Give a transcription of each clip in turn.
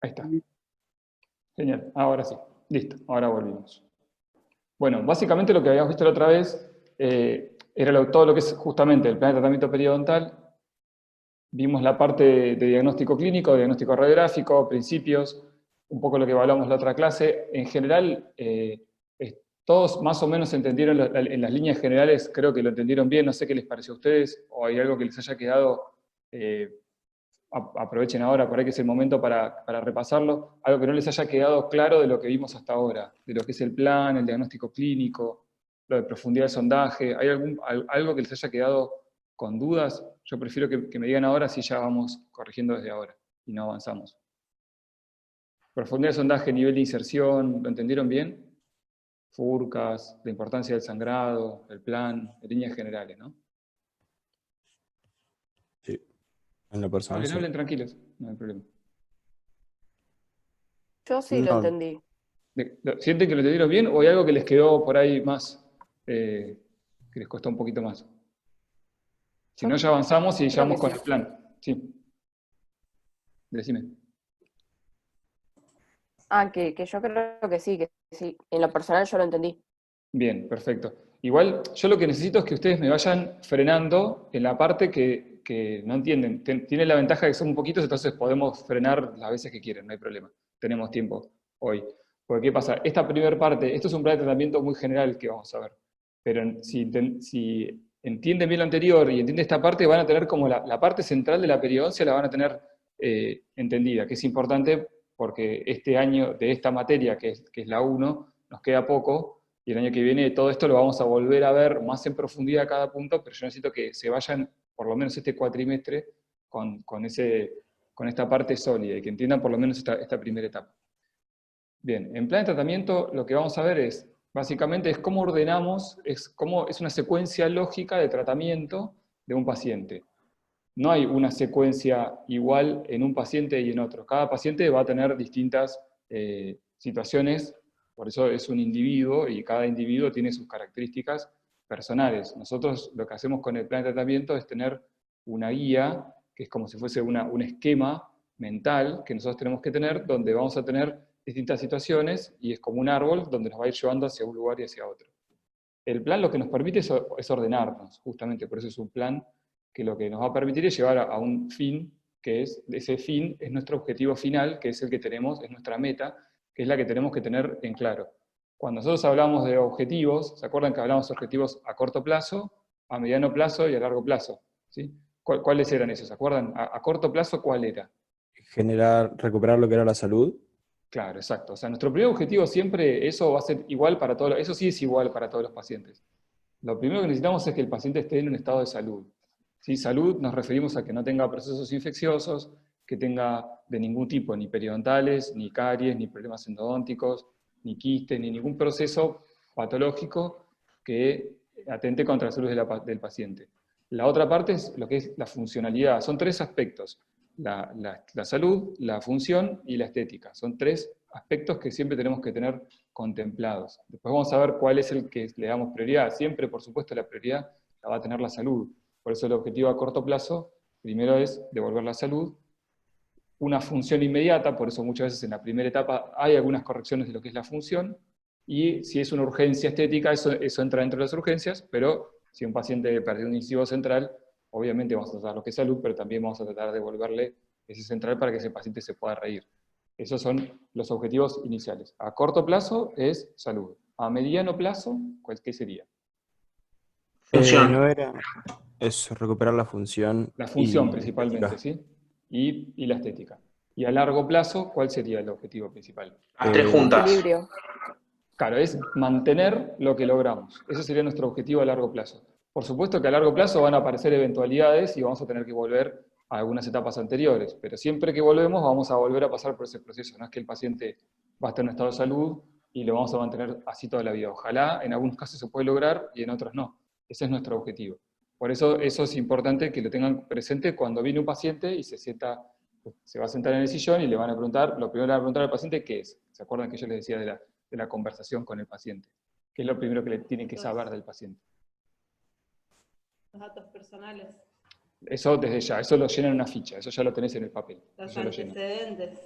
Ahí está. Genial, ahora sí. Listo, ahora volvimos. Bueno, básicamente lo que habíamos visto la otra vez era todo lo que es justamente el plan de tratamiento periodontal. Vimos la parte de diagnóstico clínico, diagnóstico radiográfico, principios, un poco lo que evaluamos la otra clase. En general, todos más o menos entendieron en las líneas generales, creo que lo entendieron bien, no sé qué les pareció a ustedes, o hay algo que les haya quedado, aprovechen ahora, por ahí que es el momento para repasarlo, algo que no les haya quedado claro de lo que vimos hasta ahora, de lo que es el plan, el diagnóstico clínico, lo de profundidad de sondaje. ¿Hay algo que les haya quedado con dudas? Yo prefiero que me digan ahora si ya vamos corrigiendo desde ahora y no avanzamos. Profundidad de sondaje, nivel de inserción, ¿lo entendieron bien? Furcas, la importancia del sangrado, el plan, en líneas generales, ¿no? Sí, en lo personal Hablen, sí. hablen tranquilos, no hay problema. Yo sí lo No, entendí. ¿Sienten que lo entendieron bien o hay algo que les quedó por ahí más, que les costó un poquito más? Si Yo no, ya avanzamos y ya creo vamos que con sí. el plan. Sí. Decime. Que yo creo que sí. En lo personal yo lo entendí. Bien, perfecto. Igual, yo lo que necesito es que ustedes me vayan frenando en la parte que no entienden. Tiene la ventaja de que son poquitos, entonces podemos frenar las veces que quieren, no hay problema. Tenemos tiempo hoy. Porque, ¿qué pasa? Esta primera parte, esto es un plan de tratamiento muy general que vamos a ver. Pero si entienden bien lo anterior y entienden esta parte, van a tener como la parte central de la periodoncia, la van a tener entendida, que es importante porque este año de esta materia, que es la 1, nos queda poco, y el año que viene todo esto lo vamos a volver a ver más en profundidad cada punto, pero yo necesito que se vayan, por lo menos este cuatrimestre, con esta parte sólida, y que entiendan por lo menos esta primera etapa. Bien, en plan de tratamiento lo que vamos a ver es, básicamente, es cómo ordenamos, es una secuencia lógica de tratamiento de un paciente. No hay una secuencia igual en un paciente y en otro. Cada paciente va a tener distintas situaciones, por eso es un individuo y cada individuo tiene sus características personales. Nosotros lo que hacemos con el plan de tratamiento es tener una guía, que es como si fuese un esquema mental que nosotros tenemos que tener, donde vamos a tener distintas situaciones y es como un árbol donde nos va a ir llevando hacia un lugar y hacia otro. El plan lo que nos permite es ordenarnos, justamente por eso es un plan que lo que nos va a permitir es llevar a un fin, que es, ese fin es nuestro objetivo final, que es el que tenemos, es nuestra meta, que es la que tenemos que tener en claro. Cuando nosotros hablamos de objetivos, ¿se acuerdan que hablamos de objetivos a corto plazo, a mediano plazo y a largo plazo? ¿Sí? ¿Cuáles eran esos? ¿Se acuerdan? A corto plazo, ¿cuál era? recuperar lo que era la salud. Claro, exacto. O sea, nuestro primer objetivo siempre, eso va a ser igual para todos, eso sí es igual para todos los pacientes. Lo primero que necesitamos es que el paciente esté en un estado de salud. ¿Sí? Salud nos referimos a que no tenga procesos infecciosos, que tenga de ningún tipo, ni periodontales, ni caries, ni problemas endodónticos, ni quistes, ni ningún proceso patológico que atente contra la salud del paciente. La otra parte es lo que es la funcionalidad. Son tres aspectos: la salud, la función y la estética. Son tres aspectos que siempre tenemos que tener contemplados. Después vamos a ver cuál es el que le damos prioridad. Siempre, por supuesto, la prioridad la va a tener la salud. Por eso el objetivo a corto plazo, primero es devolver la salud. Una función inmediata, por eso muchas veces en la primera etapa hay algunas correcciones de lo que es la función, y si es una urgencia estética, eso entra dentro de las urgencias, pero si un paciente perdió un incisivo central, obviamente vamos a tratar lo que es salud, pero también vamos a tratar de devolverle ese central para que ese paciente se pueda reír. Esos son los objetivos iniciales. A corto plazo es salud. A mediano plazo, ¿qué sería? No Función. era eso, recuperar la función La función y principalmente, estética. ¿sí? Y la estética. Y a largo plazo, ¿cuál sería el objetivo principal? Las tres juntas. Equilibrio. Claro, es mantener lo que logramos. Ese sería nuestro objetivo a largo plazo. Por supuesto que a largo plazo van a aparecer eventualidades y vamos a tener que volver a algunas etapas anteriores, pero siempre que volvemos vamos a volver a pasar por ese proceso. No es que el paciente va a estar en un estado de salud y lo vamos a mantener así toda la vida. Ojalá en algunos casos se puede lograr y en otros no. Ese es nuestro objetivo. Por eso es importante que lo tengan presente cuando viene un paciente y se va a sentar en el sillón y le van a preguntar, lo primero le van a preguntar al paciente qué es. ¿Se acuerdan que yo les decía de la conversación con el paciente? ¿Qué es lo primero que le tienen que saber del paciente? Los datos personales, Eso desde ya, eso lo llenan en una ficha, eso ya lo tenés en el papel. los Eso ya lo llenan. antecedentes.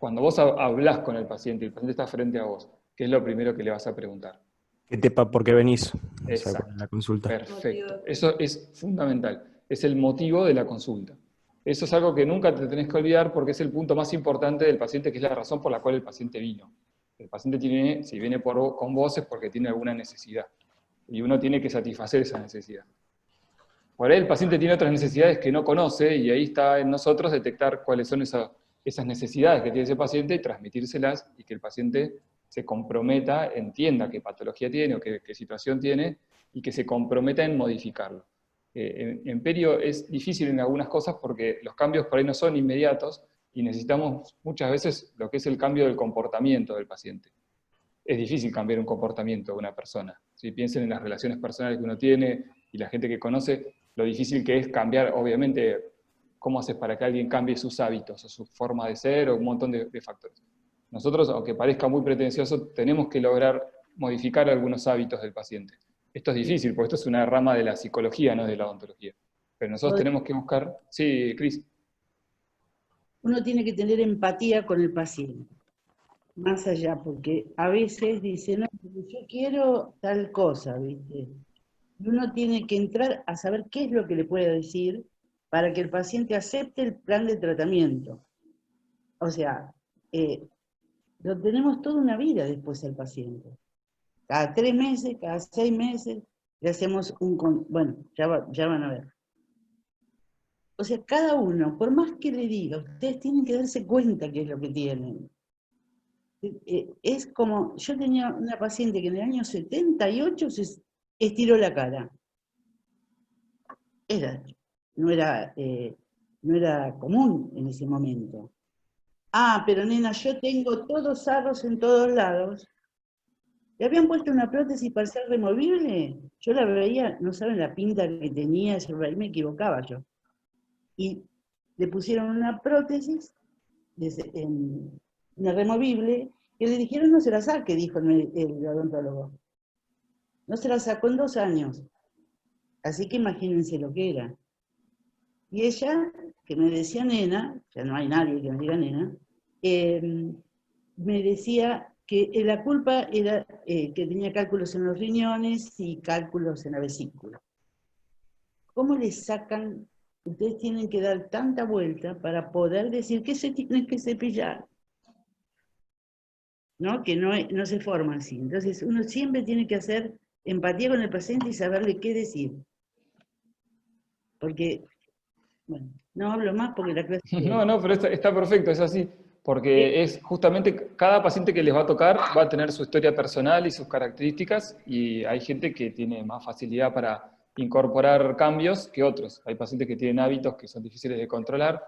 Cuando vos hablás con el paciente está frente a vos, ¿qué es lo primero que le vas a preguntar? ¿Por qué venís? O sea, Exacto. con la consulta. Perfecto. Eso es fundamental. Es el motivo de la consulta. Eso es algo que nunca te tenés que olvidar porque es el punto más importante del paciente, que es la razón por la cual el paciente vino. El paciente tiene, si viene con vos es porque tiene alguna necesidad. Y uno tiene que satisfacer esa necesidad. Por ahí el paciente tiene otras necesidades que no conoce y ahí está en nosotros detectar cuáles son esas necesidades que tiene ese paciente y transmitírselas y que el paciente se comprometa, entienda qué patología tiene o qué situación tiene y que se comprometa en modificarlo. En perio es difícil en algunas cosas porque los cambios por ahí no son inmediatos y necesitamos muchas veces lo que es el cambio del comportamiento del paciente. Es difícil cambiar un comportamiento de una persona. Si piensen en las relaciones personales que uno tiene y la gente que conoce, lo difícil que es cambiar, obviamente, cómo haces para que alguien cambie sus hábitos o su forma de ser o un montón de factores. Nosotros, aunque parezca muy pretencioso, tenemos que lograr modificar algunos hábitos del paciente. Esto es difícil, porque esto es una rama de la psicología, no de la odontología. Pero nosotros tenemos que buscar... Sí, Cris. Uno tiene que tener empatía con el paciente, más allá, porque a veces dice, no, yo quiero tal cosa, ¿viste? Y uno tiene que entrar a saber qué es lo que le puede decir para que el paciente acepte el plan de tratamiento. O sea, lo tenemos toda una vida después al paciente. Cada 3 meses, cada 6 meses, le hacemos bueno, ya van a ver. O sea, cada uno, por más que le diga, ustedes tienen que darse cuenta qué es lo que tienen. Es como, yo tenía una paciente que en el año 78 se estiró la cara. No era común en ese momento. Ah, pero nena, yo tengo todos sarros en todos lados. ¿Le habían puesto una prótesis parcial removible? Yo la veía, no saben la pinta que tenía, ahí me equivocaba yo. Y le pusieron una prótesis, una removible, que le dijeron no se la saque, dijo el odontólogo. No se la sacó en 2 años. Así que imagínense lo que era. Y ella, que me decía nena, ya no hay nadie que me diga nena, me decía que la culpa era que tenía cálculos en los riñones y cálculos en la vesícula. ¿Cómo le sacan? Ustedes tienen que dar tanta vuelta para poder decir que se tienen que cepillar. ¿No? Que no se forma así. Entonces uno siempre tiene que hacer empatía con el paciente y saberle qué decir. Porque, bueno, no hablo más porque la clase... No, pero está perfecto, es así. Porque es justamente cada paciente que les va a tocar va a tener su historia personal y sus características, y hay gente que tiene más facilidad para incorporar cambios que otros. Hay pacientes que tienen hábitos que son difíciles de controlar,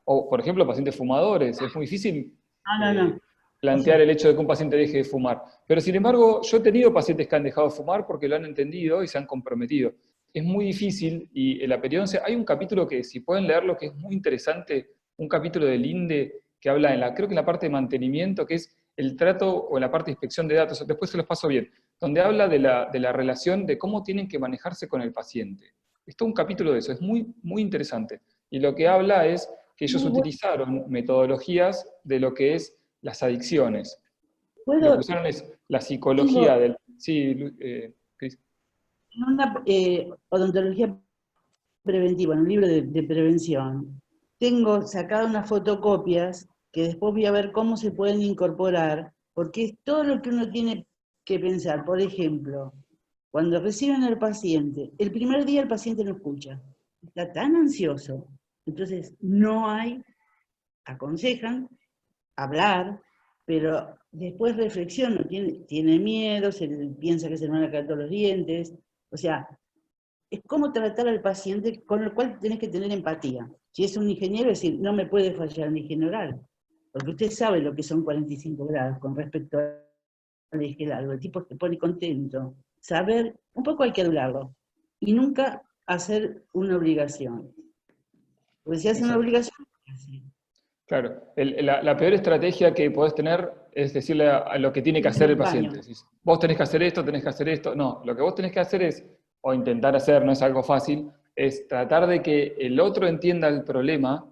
o por ejemplo pacientes fumadores. Es muy difícil No. plantear el hecho de que un paciente deje de fumar. Pero sin embargo, yo he tenido pacientes que han dejado de fumar porque lo han entendido y se han comprometido. Es muy difícil, y en la periodoncia hay un capítulo que, si pueden leerlo, que es muy interesante, un capítulo del INDE que habla, creo que en la parte de mantenimiento, que es el trato, o en la parte de inspección de datos, después se los paso bien, donde habla de la relación de cómo tienen que manejarse con el paciente. Es todo un capítulo de eso, es muy, muy interesante. Y lo que habla es que ellos utilizaron metodologías de lo que es las adicciones. Lo que usaron es la psicología del... Sí, Cris. En una odontología preventiva, en un libro de prevención, tengo sacado unas fotocopias que después voy a ver cómo se pueden incorporar, porque es todo lo que uno tiene que pensar. Por ejemplo, cuando reciben al paciente, el primer día el paciente no escucha, está tan ansioso, entonces aconsejan hablar, pero después reflexiona, tiene miedo, piensa que se le van a caer todos los dientes, o sea, es cómo tratar al paciente, con el cual tenés que tener empatía. Si es un ingeniero, es decir, no me puede fallar un higiene oral, porque usted sabe lo que son 45 grados con respecto al higiene oral, el tipo se pone contento. Saber, un poco hay que adularlo, y nunca hacer una obligación. Porque si hace una obligación, claro, la peor estrategia que podés tener es decirle a lo que tiene que hacer el paciente. Decís, vos tenés que hacer esto, tenés que hacer esto. No, lo que vos tenés que hacer es, o intentar hacer, no es algo fácil, es tratar de que el otro entienda el problema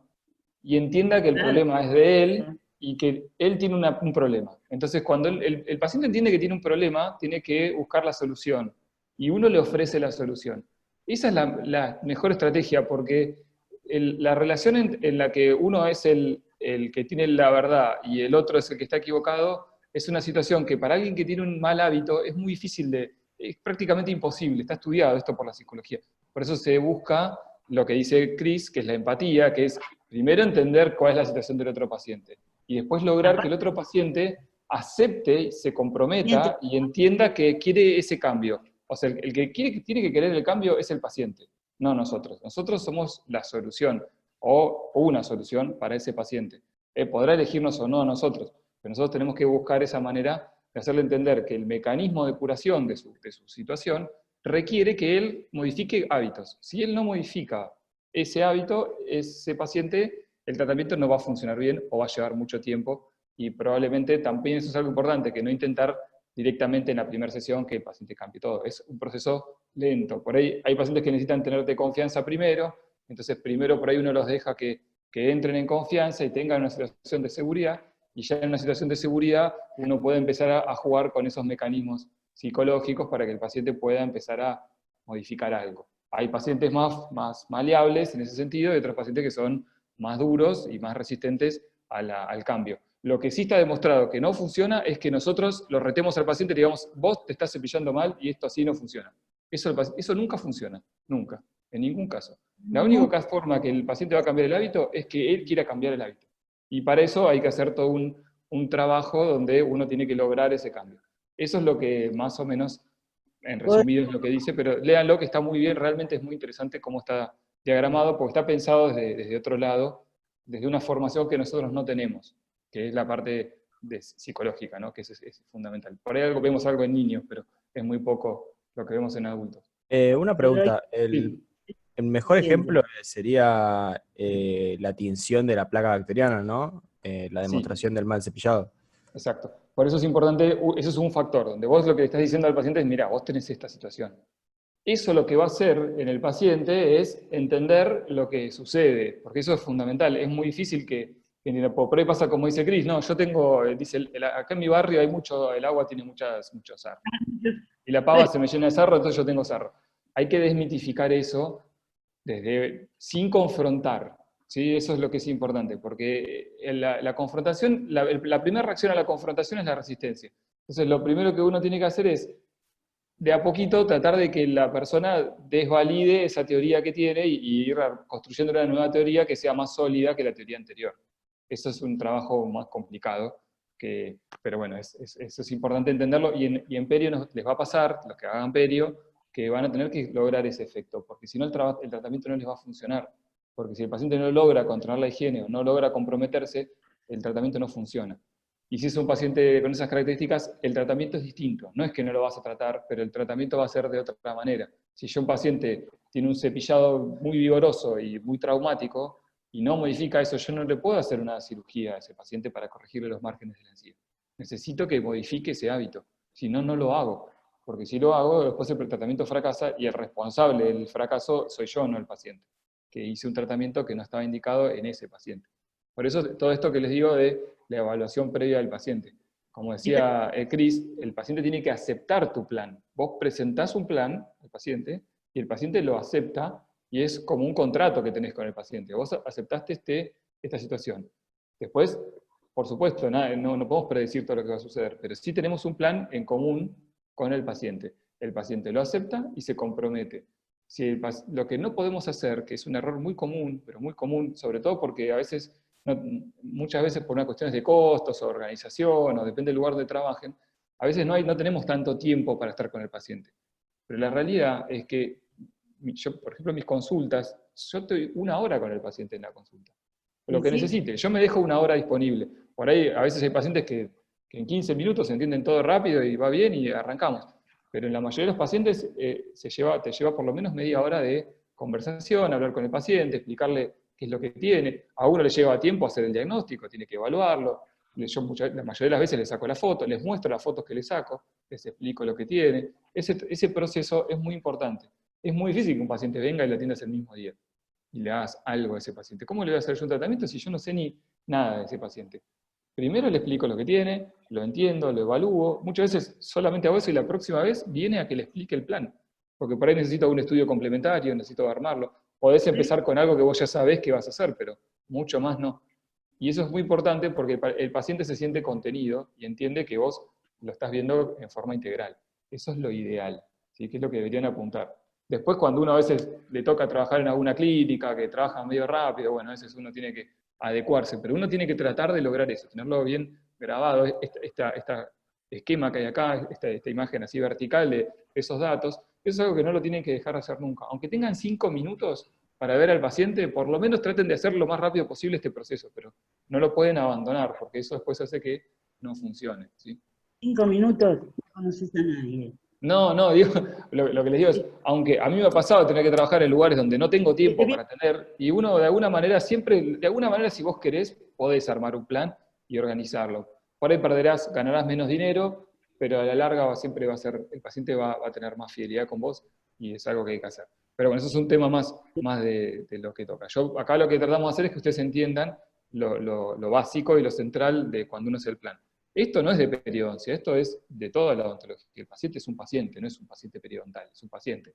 y entienda que el problema es de él y que él tiene un problema. Entonces, cuando el paciente entiende que tiene un problema, tiene que buscar la solución, y uno le ofrece la solución. Esa es la mejor estrategia, porque la relación en la que uno es el que tiene la verdad y el otro es el que está equivocado, es una situación que para alguien que tiene un mal hábito es muy difícil es prácticamente imposible, está estudiado esto por la psicología. Por eso se busca lo que dice Chris, que es la empatía, que es primero entender cuál es la situación del otro paciente, y después lograr que el otro paciente acepte, se comprometa y entienda que quiere ese cambio. O sea, el que tiene que querer el cambio es el paciente, no nosotros. Nosotros somos la solución, o una solución para ese paciente. Podrá elegirnos o no a nosotros, pero nosotros tenemos que buscar esa manera de hacerle entender que el mecanismo de curación de su situación requiere que él modifique hábitos. Si él no modifica ese hábito, ese paciente, el tratamiento no va a funcionar bien o va a llevar mucho tiempo, y probablemente también eso es algo importante, que no intentar directamente en la primera sesión que el paciente cambie todo. Es un proceso lento. Por ahí hay pacientes que necesitan tenerte confianza primero, entonces primero por ahí uno los deja que entren en confianza y tengan una situación de seguridad, y ya en una situación de seguridad uno puede empezar a jugar con esos mecanismos psicológicos para que el paciente pueda empezar a modificar algo. Hay pacientes más maleables en ese sentido, y otros pacientes que son más duros y más resistentes al cambio. Lo que sí está demostrado que no funciona es que nosotros lo retemos al paciente y le digamos, vos te estás cepillando mal y esto así no funciona. Eso nunca funciona, nunca, en ningún caso. La única forma que el paciente va a cambiar el hábito es que él quiera cambiar el hábito. Y para eso hay que hacer todo un trabajo donde uno tiene que lograr ese cambio. Eso es lo que más o menos, en resumido, es lo que dice, pero léanlo, que está muy bien, realmente es muy interesante cómo está diagramado, porque está pensado desde otro lado, desde una formación que nosotros no tenemos, que es la parte psicológica, ¿no? Que es fundamental. Por ahí vemos algo en niños, pero es muy poco lo que vemos en adultos. Una pregunta, Sí. el mejor ejemplo sería la tinción de la placa bacteriana, ¿no? La Sí. demostración del mal cepillado. Exacto. Por eso es importante, eso es un factor, donde vos lo que le estás diciendo al paciente es, mira, vos tenés esta situación. Eso lo que va a hacer en el paciente es entender lo que sucede, porque eso es fundamental. Es muy difícil por ahí pasa como dice Cris, no, yo tengo, dice, acá en mi barrio hay el agua tiene mucho sarro. Y la pava se me llena de sarro, entonces yo tengo sarro. Hay que desmitificar eso sin confrontar. ¿Sí? Eso es lo que es importante, porque la confrontación, la primera reacción a la confrontación es la resistencia. Entonces lo primero que uno tiene que hacer es, de a poquito, tratar de que la persona desvalide esa teoría que tiene y ir construyendo una nueva teoría que sea más sólida que la teoría anterior. Eso es un trabajo más complicado, pero bueno, eso es importante entenderlo, y en perio les va a pasar, los que hagan perio, que van a tener que lograr ese efecto, porque si no el tratamiento no les va a funcionar. Porque si el paciente no logra controlar la higiene o no logra comprometerse, el tratamiento no funciona. Y si es un paciente con esas características, el tratamiento es distinto. No es que no lo vas a tratar, pero el tratamiento va a ser de otra manera. Si yo un paciente tiene un cepillado muy vigoroso y muy traumático, y no modifica eso, yo no le puedo hacer una cirugía a ese paciente para corregirle los márgenes de la encía. Necesito que modifique ese hábito. Si no, no lo hago. Porque si lo hago, después el tratamiento fracasa, y el responsable del fracaso soy yo, no el paciente, que hice un tratamiento que no estaba indicado en ese paciente. Por eso todo esto que les digo de la evaluación previa del paciente. Como decía Chris, el paciente tiene que aceptar tu plan. Vos presentás un plan al paciente y el paciente lo acepta, y es como un contrato que tenés con el paciente. Vos aceptaste esta situación. Después, por supuesto, no podemos predecir todo lo que va a suceder, pero sí tenemos un plan en común con el paciente. El paciente lo acepta y se compromete. Lo que no podemos hacer, que es un error muy común, pero muy común, sobre todo porque muchas veces por una cuestiones de costos o organización, o depende del lugar donde trabajen, a veces no tenemos tanto tiempo para estar con el paciente. Pero la realidad es que yo, por ejemplo, en mis consultas, yo estoy 1 hora con el paciente en la consulta. Lo que necesite, yo me dejo 1 hora disponible. Por ahí a veces hay pacientes que en 15 minutos entienden todo rápido y va bien y arrancamos. Pero en la mayoría de los pacientes te lleva por lo menos media hora de conversación, hablar con el paciente, explicarle qué es lo que tiene. A uno le lleva tiempo hacer el diagnóstico, tiene que evaluarlo. Yo la mayoría de las veces les saco la foto, les muestro las fotos que les saco, les explico lo que tiene. Ese proceso es muy importante. Es muy difícil que un paciente venga y lo atiendas el mismo día y le hagas algo a ese paciente. ¿Cómo le voy a hacer yo un tratamiento si yo no sé ni nada de ese paciente? Primero le explico lo que tiene, lo entiendo, lo evalúo. Muchas veces solamente a vos y la próxima vez viene a que le explique el plan. Porque por ahí necesito un estudio complementario, necesito armarlo. Podés empezar con algo que vos ya sabés que vas a hacer, pero mucho más no. Y eso es muy importante porque el paciente se siente contenido y entiende que vos lo estás viendo en forma integral. Eso es lo ideal, ¿sí? Que es lo que deberían apuntar. Después, cuando uno a veces le toca trabajar en alguna clínica, que trabaja medio rápido, bueno, a veces uno tiene que adecuarse, pero uno tiene que tratar de lograr eso, tenerlo bien grabado, este esquema que hay acá, esta imagen así vertical de esos datos, eso es algo que no lo tienen que dejar de hacer nunca. Aunque tengan 5 minutos para ver al paciente, por lo menos traten de hacer lo más rápido posible este proceso, pero no lo pueden abandonar, porque eso después hace que no funcione, ¿sí? 5 minutos, no conoces a nadie. No, digo, lo que les digo es, aunque a mí me ha pasado tener que trabajar en lugares donde no tengo tiempo para tener, y uno de alguna manera siempre, de alguna manera si vos querés, podés armar un plan y organizarlo. Por ahí ganarás menos dinero, pero a la larga siempre va a ser, el paciente va a tener más fidelidad con vos, y es algo que hay que hacer. Pero bueno, eso es un tema más de lo que toca. Yo acá lo que tratamos de hacer es que ustedes entiendan lo básico y lo central de cuando uno hace el plan. Esto no es de periodoncia, esto es de toda la odontología. El paciente es un paciente, no es un paciente periodontal, es un paciente,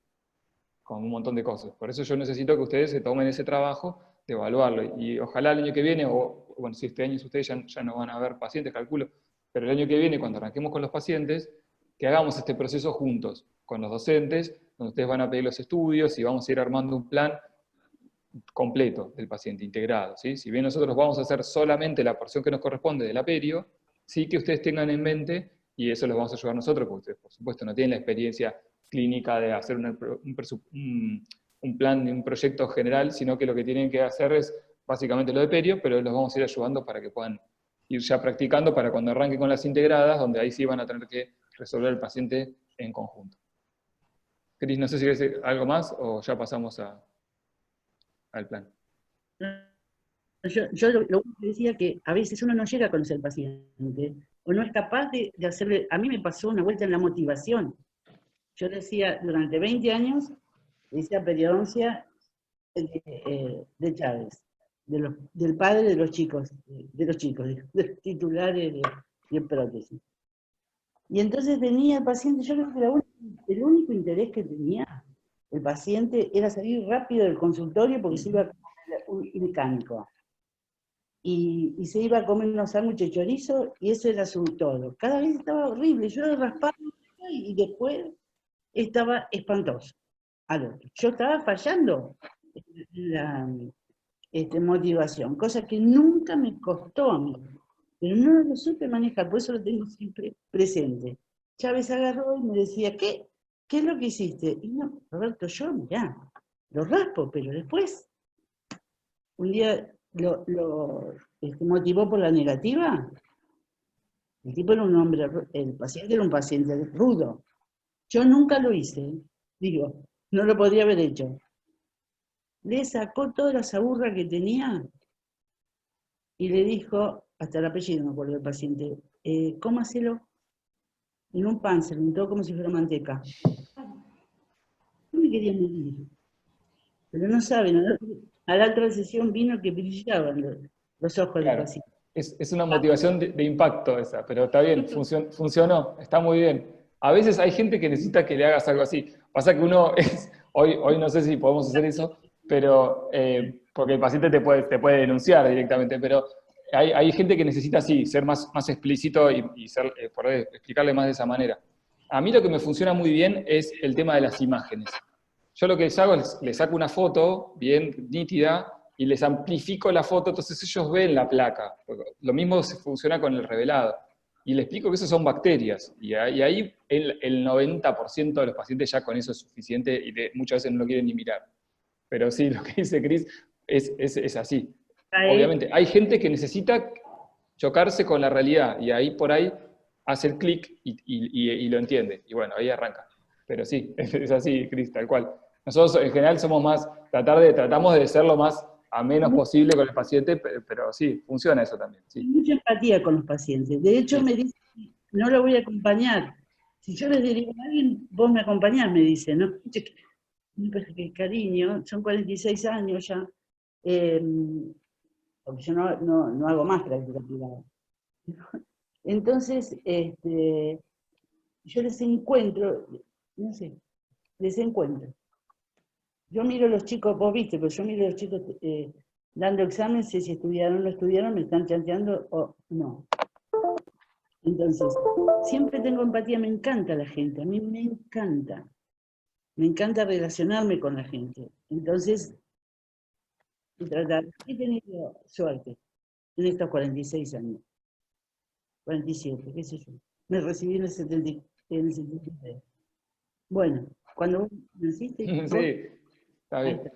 con un montón de cosas. Por eso yo necesito que ustedes se tomen ese trabajo de evaluarlo, y ojalá el año que viene, o bueno, si este año ustedes ya no van a ver pacientes, calculo, pero el año que viene, cuando arranquemos con los pacientes, que hagamos este proceso juntos, con los docentes, donde ustedes van a pedir los estudios y vamos a ir armando un plan completo del paciente, integrado, ¿sí? Si bien nosotros vamos a hacer solamente la porción que nos corresponde de la perio, sí que ustedes tengan en mente, y eso los vamos a ayudar nosotros, porque ustedes por supuesto no tienen la experiencia clínica de hacer un plan, un proyecto general, sino que lo que tienen que hacer es básicamente lo de perio, pero los vamos a ir ayudando para que puedan ir ya practicando para cuando arranquen con las integradas, donde ahí sí van a tener que resolver el paciente en conjunto. Cris, no sé si quieres decir algo más o ya pasamos al plan. Yo lo único que decía que a veces uno no llega a conocer al paciente, o no es capaz de hacerle. A mí me pasó una vuelta en la motivación. Yo decía, durante 20 años, decía periodoncia de Chávez, del padre de los chicos, de los titulares de prótesis. Y entonces tenía el paciente, yo creo que el único interés que tenía el paciente era salir rápido del consultorio porque se iba a comer un mecánico. Y se iba a comer unos sándwiches de chorizo, y eso era su todo. Cada vez estaba horrible, yo raspaba y después estaba espantoso. Yo estaba fallando la motivación, cosa que nunca me costó a mí, pero no lo supe manejar, por eso lo tengo siempre presente. Chávez agarró y me decía, ¿qué es lo que hiciste? Y no, Roberto, yo, mirá, lo raspo, pero después, un día lo motivó por la negativa. El tipo era un hombre, el paciente era un paciente rudo. Yo nunca lo hice, digo, no lo podría haber hecho. Le sacó toda la saburra que tenía y le dijo, hasta el apellido me acuerdo del paciente, cómaselo en un pan, se lo untó como si fuera manteca. No me quería morir, pero no saben, a la otra sesión vino que brillaban los ojos del paciente. Es una motivación de impacto esa, pero está bien, funcionó, está muy bien. A veces hay gente que necesita que le hagas algo así. Pasa que uno hoy no sé si podemos hacer eso, pero porque el paciente te puede denunciar directamente, pero hay gente que necesita así, ser más explícito y poder explicarle más de esa manera. A mí lo que me funciona muy bien es el tema de las imágenes. Yo lo que les hago es, les saco una foto bien nítida y les amplifico la foto, entonces ellos ven la placa. Lo mismo funciona con el revelado. Y les explico que eso son bacterias. Y ahí el 90% de los pacientes ya con eso es suficiente y muchas veces no lo quieren ni mirar. Pero sí, lo que dice Cris es así. Obviamente, hay gente que necesita chocarse con la realidad y ahí por ahí hace el clic y lo entiende. Y bueno, ahí arranca. Pero sí, es así, Cris, tal cual. Nosotros en general somos más, tratamos de ser lo más a menos posible con el paciente, pero sí, funciona eso también. Sí. Mucha empatía con los pacientes. De hecho, me dicen, no lo voy a acompañar. Si yo les derivo a alguien, vos me acompañás, me dicen, ¿no? Pero qué cariño, son 46 años ya. Porque yo no hago más práctica privada. Entonces, yo les encuentro, no sé, les encuentro. Yo miro a los chicos, vos viste, pero yo miro a los chicos dando examen, sé si estudiaron o no estudiaron, me están chanteando o no. Entonces, siempre tengo empatía, me encanta la gente, a mí me encanta relacionarme con la gente. Entonces, he tenido suerte en estos 46 años, 47, qué sé yo. Me recibí en el 73. Bueno, cuando vos naciste, Sí, está ahí bien. está.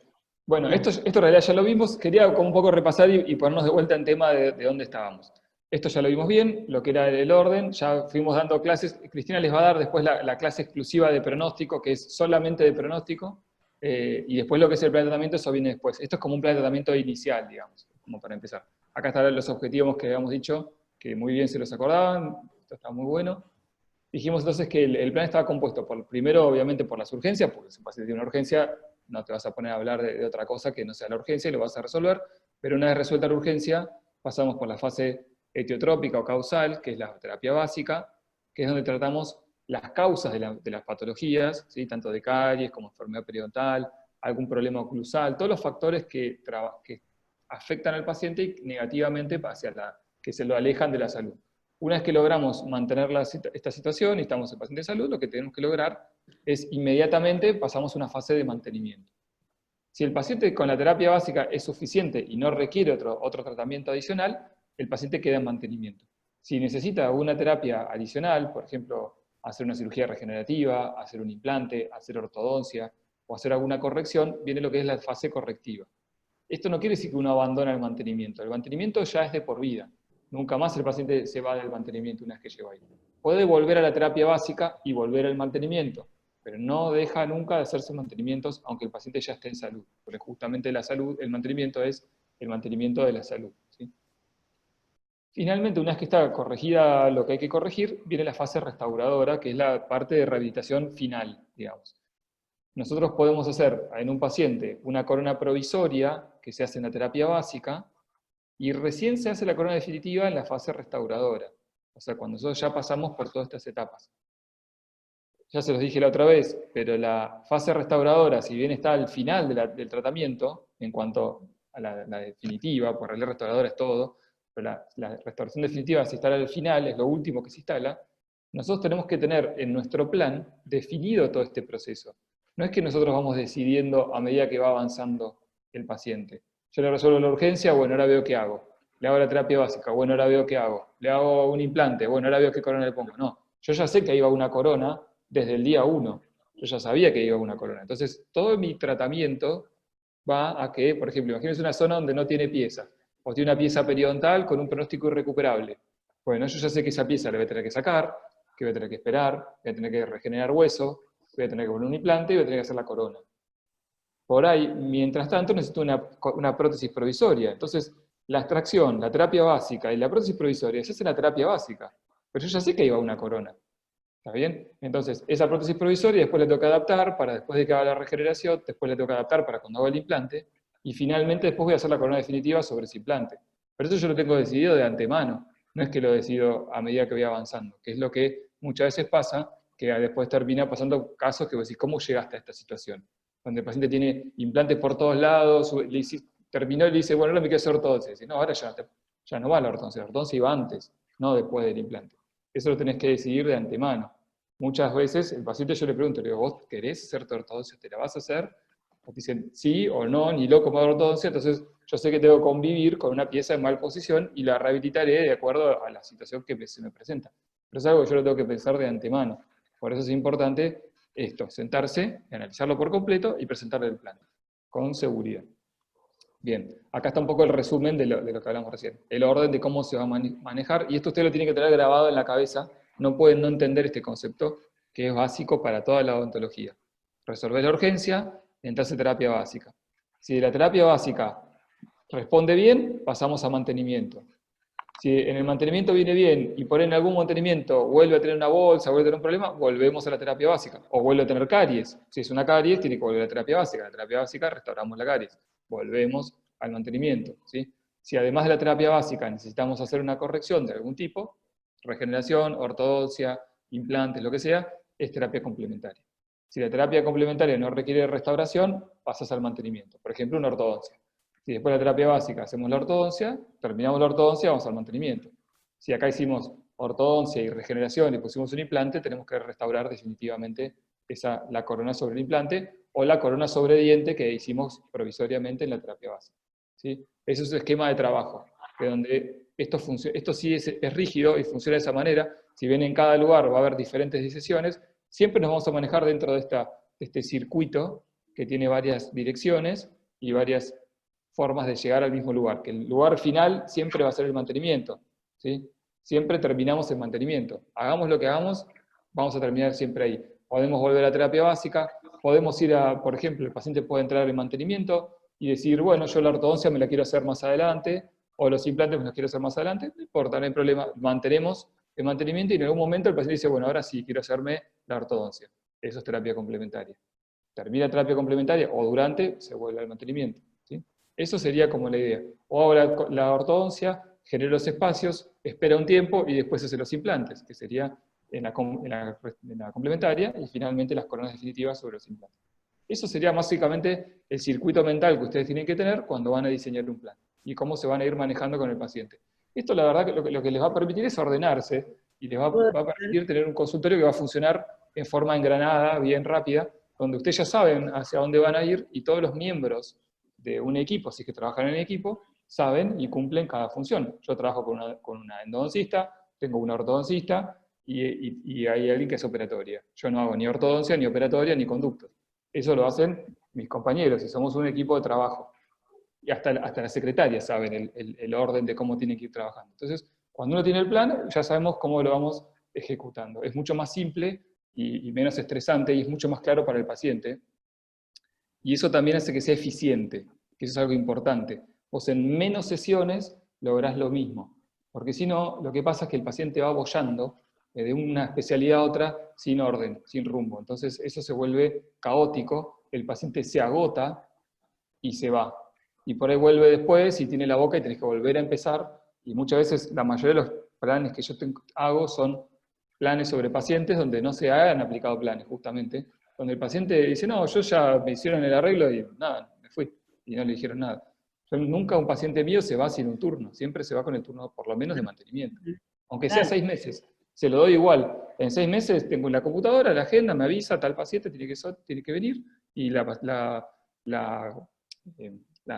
Bueno, Bien. esto en realidad ya lo vimos. Quería como un poco repasar y ponernos de vuelta en tema de dónde estábamos. Esto ya lo vimos bien, lo que era el orden, ya fuimos dando clases. Cristina les va a dar después la clase exclusiva de pronóstico, que es solamente de pronóstico, y después lo que es el plan de tratamiento, eso viene después. Esto es como un plan de tratamiento inicial, digamos, como para empezar. Acá están los objetivos que habíamos dicho, que muy bien se los acordaban, esto está muy bueno. Dijimos entonces que el plan estaba compuesto primero, obviamente, por las urgencias, porque si un paciente tiene una urgencia, no te vas a poner a hablar de otra cosa que no sea la urgencia y lo vas a resolver, pero una vez resuelta la urgencia, pasamos por la fase etiotrópica o causal, que es la terapia básica, que es donde tratamos las causas de las patologías, ¿sí? Tanto de caries como enfermedad periodontal, algún problema oclusal, todos los factores que afectan al paciente y negativamente que se lo alejan de la salud. Una vez que logramos mantener esta situación y estamos en paciente de salud, lo que tenemos que lograr es inmediatamente pasamos a una fase de mantenimiento. Si el paciente con la terapia básica es suficiente y no requiere otro tratamiento adicional, el paciente queda en mantenimiento. Si necesita alguna terapia adicional, por ejemplo, hacer una cirugía regenerativa, hacer un implante, hacer ortodoncia o hacer alguna corrección, viene lo que es la fase correctiva. Esto no quiere decir que uno abandona el mantenimiento. El mantenimiento ya es de por vida. Nunca más el paciente se va del mantenimiento una vez que llegó ahí. Puede volver a la terapia básica y volver al mantenimiento, pero no deja nunca de hacerse mantenimientos aunque el paciente ya esté en salud. Porque justamente la salud, el mantenimiento es el mantenimiento de la salud, ¿sí? Finalmente, una vez que está corregida lo que hay que corregir, viene la fase restauradora, que es la parte de rehabilitación final, digamos. Nosotros podemos hacer en un paciente una corona provisoria, que se hace en la terapia básica, y recién se hace la corona definitiva en la fase restauradora. O sea, cuando nosotros ya pasamos por todas estas etapas. Ya se los dije la otra vez, pero la fase restauradora, si bien está al final del tratamiento, en cuanto a la definitiva, por la restauradora es todo, pero la restauración definitiva se instala al final, es lo último que se instala, nosotros tenemos que tener en nuestro plan definido todo este proceso. No es que nosotros vamos decidiendo a medida que va avanzando el paciente. Yo le resuelvo la urgencia, bueno, ahora veo qué hago. Le hago la terapia básica, bueno, ahora veo qué hago. Le hago un implante, bueno, ahora veo qué corona le pongo. No, yo ya sé que ahí va una corona desde el día 1. Yo ya sabía que iba una corona. Entonces, todo mi tratamiento va a que, por ejemplo, imagínense una zona donde no tiene pieza, o tiene una pieza periodontal con un pronóstico irrecuperable. Bueno, yo ya sé que esa pieza la voy a tener que sacar, que voy a tener que esperar, voy a tener que regenerar hueso, voy a tener que poner un implante y voy a tener que hacer la corona. Por ahí, mientras tanto, necesito una prótesis provisoria. Entonces, la extracción, la terapia básica y la prótesis provisoria se hace en la terapia básica. Pero yo ya sé que iba una corona. ¿Está bien? Entonces, esa prótesis provisoria después le toca adaptar para después de que haga la regeneración, después le toca adaptar para cuando haga el implante, y finalmente después voy a hacer la corona definitiva sobre ese implante. Pero eso yo lo tengo decidido de antemano, no es que lo decido a medida que voy avanzando, que es lo que muchas veces pasa, que después termina pasando casos que vos decís, ¿cómo llegaste a esta situación? Donde el paciente tiene implantes por todos lados, terminó y le dice, bueno, ahora me quiero hacer ortodoncia. Y dice, no, ahora ya no va la ortodoncia iba antes, no después del implante. Eso lo tenés que decidir de antemano. Muchas veces el paciente yo le pregunto, le digo, ¿vos querés hacerte ortodoncia? ¿Te la vas a hacer? O dicen sí o no, ni loco para ortodoncia, entonces yo sé que tengo que convivir con una pieza en mal posición y la rehabilitaré de acuerdo a la situación que se me presenta. Pero es algo que yo lo tengo que pensar de antemano. Por eso es importante esto, sentarse, analizarlo por completo y presentarle el plan, con seguridad. Bien, acá está un poco el resumen de lo que hablamos recién. El orden de cómo se va a manejar, y esto usted lo tiene que tener grabado en la cabeza, no pueden no entender este concepto, que es básico para toda la odontología. Resolver la urgencia, entras en terapia básica. Si la terapia básica responde bien, pasamos a mantenimiento. Si en el mantenimiento viene bien y por en algún mantenimiento vuelve a tener una bolsa, vuelve a tener un problema, volvemos a la terapia básica. O vuelve a tener caries. Si es una caries, tiene que volver a la terapia básica. La terapia básica, restauramos la caries. Volvemos al mantenimiento, ¿sí? Si además de la terapia básica necesitamos hacer una corrección de algún tipo, regeneración, ortodoncia, implantes, lo que sea, es terapia complementaria. Si la terapia complementaria no requiere restauración, pasas al mantenimiento. Por ejemplo, una ortodoncia. Si después de la terapia básica hacemos la ortodoncia, terminamos la ortodoncia, vamos al mantenimiento. Si acá hicimos ortodoncia y regeneración y pusimos un implante, tenemos que restaurar definitivamente la corona sobre el implante o la corona sobre diente que hicimos provisoriamente en la terapia básica. ¿Sí? Ese es el esquema de trabajo, que donde esto sí es rígido y funciona de esa manera. Si bien en cada lugar va a haber diferentes decisiones, siempre nos vamos a manejar dentro de este circuito que tiene varias direcciones y varias formas de llegar al mismo lugar, que el lugar final siempre va a ser el mantenimiento, ¿sí? Siempre terminamos en mantenimiento. Hagamos lo que hagamos, vamos a terminar siempre ahí. Podemos volver a terapia básica, podemos ir por ejemplo, el paciente puede entrar en mantenimiento y decir, bueno, yo la ortodoncia me la quiero hacer más adelante, o los implantes me los quiero hacer más adelante, no importa, no hay problema, mantenemos el mantenimiento y en algún momento el paciente dice, bueno, ahora sí quiero hacerme la ortodoncia. Eso es terapia complementaria. Termina terapia complementaria o durante, se vuelve al mantenimiento. ¿Sí? Eso sería como la idea. O ahora la ortodoncia, genera los espacios, espera un tiempo y después hace los implantes, que sería en la complementaria, y finalmente las coronas definitivas sobre los implantes. Eso sería básicamente el circuito mental que ustedes tienen que tener cuando van a diseñar un plan, y cómo se van a ir manejando con el paciente. Esto la verdad que lo que les va a permitir es ordenarse, y les va a permitir tener un consultorio que va a funcionar en forma engranada, bien rápida, donde ustedes ya saben hacia dónde van a ir, y todos los miembros de un equipo, si es que trabajan en equipo, saben y cumplen cada función. Yo trabajo con una endodoncista, tengo una ortodoncista, y hay alguien que es operatoria. Yo no hago ni ortodoncia, ni operatoria, ni conductos. Eso lo hacen mis compañeros, y somos un equipo de trabajo. Y hasta las secretarias saben el orden de cómo tienen que ir trabajando. Entonces, cuando uno tiene el plan, ya sabemos cómo lo vamos ejecutando. Es mucho más simple y menos estresante, y es mucho más claro para el paciente. Y eso también hace que sea eficiente, que eso es algo importante. Vos en menos sesiones lográs lo mismo. Porque si no, lo que pasa es que el paciente va boyando de una especialidad a otra sin orden, sin rumbo. Entonces eso se vuelve caótico, el paciente se agota y se va. Y por ahí vuelve después y tiene la boca y tenés que volver a empezar. Y muchas veces la mayoría de los planes que yo hago son planes sobre pacientes donde no se han aplicado planes, justamente. Donde el paciente dice, no, yo ya me hicieron el arreglo y nada, me fui. Y no le dijeron nada. Nunca un paciente mío se va sin un turno, siempre se va con el turno por lo menos de mantenimiento. Aunque sea 6 meses, se lo doy igual. En 6 meses tengo en la computadora la agenda, me avisa, tal paciente tiene que venir, y la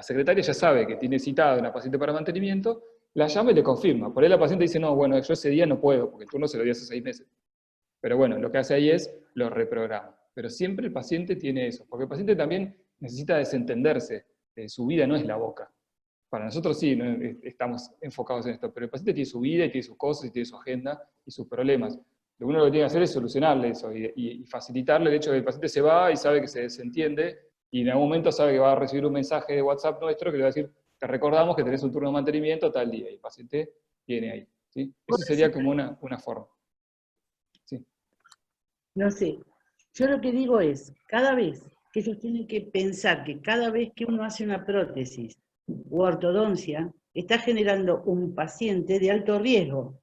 secretaria ya sabe que tiene citada una paciente para mantenimiento, la llama y le confirma. Por ahí la paciente dice, no, bueno, yo ese día no puedo, porque el turno se lo di hace 6 meses. Pero bueno, lo que hace ahí es, lo reprograma. Pero siempre el paciente tiene eso, porque el paciente también necesita desentenderse. Su vida no es la boca. Para nosotros sí, ¿no? Estamos enfocados en esto, pero el paciente tiene su vida y tiene sus cosas y tiene su agenda y sus problemas. Lo único que tiene que hacer es solucionarle eso y facilitarle el hecho de que el paciente se va y sabe que se desentiende, y en algún momento sabe que va a recibir un mensaje de WhatsApp nuestro que le va a decir, te recordamos que tenés un turno de mantenimiento tal día, y el paciente viene ahí. ¿Sí? Eso sería como una forma. Sí. No sé, yo lo que digo es, cada vez que ellos tienen que pensar que cada vez que uno hace una prótesis u ortodoncia, está generando un paciente de alto riesgo.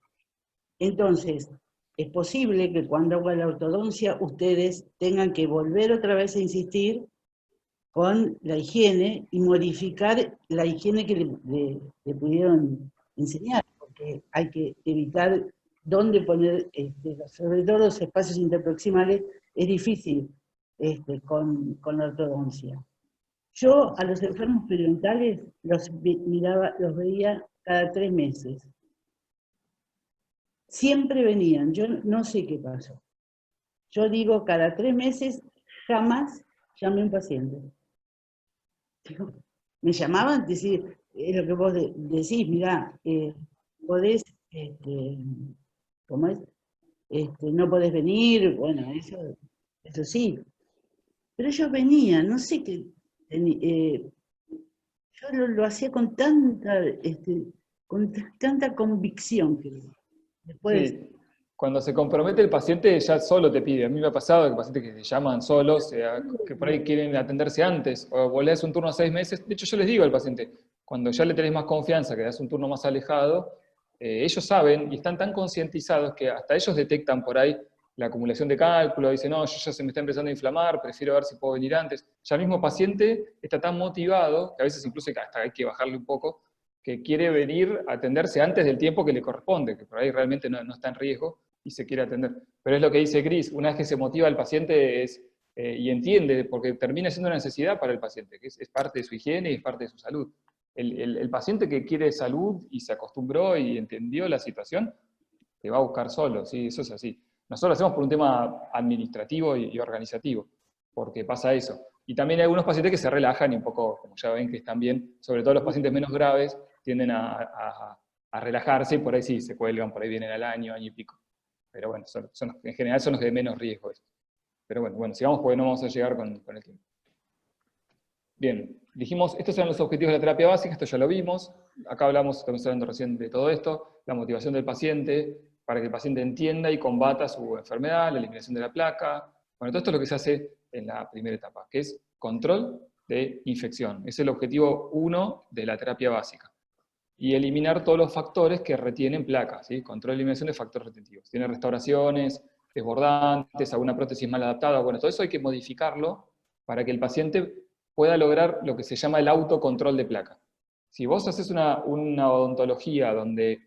Entonces, es posible que cuando haga la ortodoncia ustedes tengan que volver otra vez a insistir con la higiene y modificar la higiene que le pudieron enseñar, porque hay que evitar dónde poner, sobre todo los espacios interproximales, es difícil con la ortodoncia. Yo a los enfermos periodontales los veía cada 3 meses. Siempre venían, yo no sé qué pasó. Yo digo, cada 3 meses jamás llamé a un paciente. Me llamaban, decir, es lo que vos decís, mirá, podés, ¿cómo es? No podés venir, bueno, eso sí. Pero ellos venían, no sé qué, yo lo hacía con tanta convicción que después... Sí. Cuando se compromete el paciente ya solo te pide. A mí me ha pasado que pacientes que se llaman solos, que por ahí quieren atenderse antes, o volvés un turno a 6 meses. De hecho, yo les digo al paciente, Cuando ya le tenés más confianza, que das un turno más alejado, ellos saben y están tan concientizados que hasta ellos detectan por ahí la acumulación de cálculo, dicen, no, yo ya se me está empezando a inflamar, prefiero ver si puedo venir antes. Ya el mismo paciente está tan motivado, que a veces incluso hasta hay que bajarle un poco, que quiere venir a atenderse antes del tiempo que le corresponde, que por ahí realmente no está en riesgo y se quiere atender. Pero es lo que dice Cris, una vez que se motiva el paciente y entiende, porque termina siendo una necesidad para el paciente, que es parte de su higiene y es parte de su salud. El paciente que quiere salud y se acostumbró y entendió la situación, te va a buscar solo, ¿sí? Eso es así. Nosotros lo hacemos por un tema administrativo y organizativo, porque pasa eso. Y también hay algunos pacientes que se relajan y un poco, como ya ven que están bien, sobre todo los pacientes menos graves, tienden a relajarse y por ahí sí, se cuelgan, por ahí vienen al año y pico. Pero bueno, en general son los de menos riesgo. Pero bueno, sigamos porque no vamos a llegar con el tiempo. Bien, dijimos, estos eran los objetivos de la terapia básica, esto ya lo vimos. Acá estamos hablando recién de todo esto, la motivación del paciente, para que el paciente entienda y combata su enfermedad, la eliminación de la placa. Bueno, todo esto es lo que se hace en la primera etapa, que es control de infección. Es el objetivo 1 de la terapia básica. Y eliminar todos los factores que retienen placas, ¿sí? Control de eliminación de factores retentivos. Tiene restauraciones, desbordantes, alguna prótesis mal adaptada. Bueno, todo eso hay que modificarlo para que el paciente pueda lograr lo que se llama el autocontrol de placa. Si vos haces una odontología donde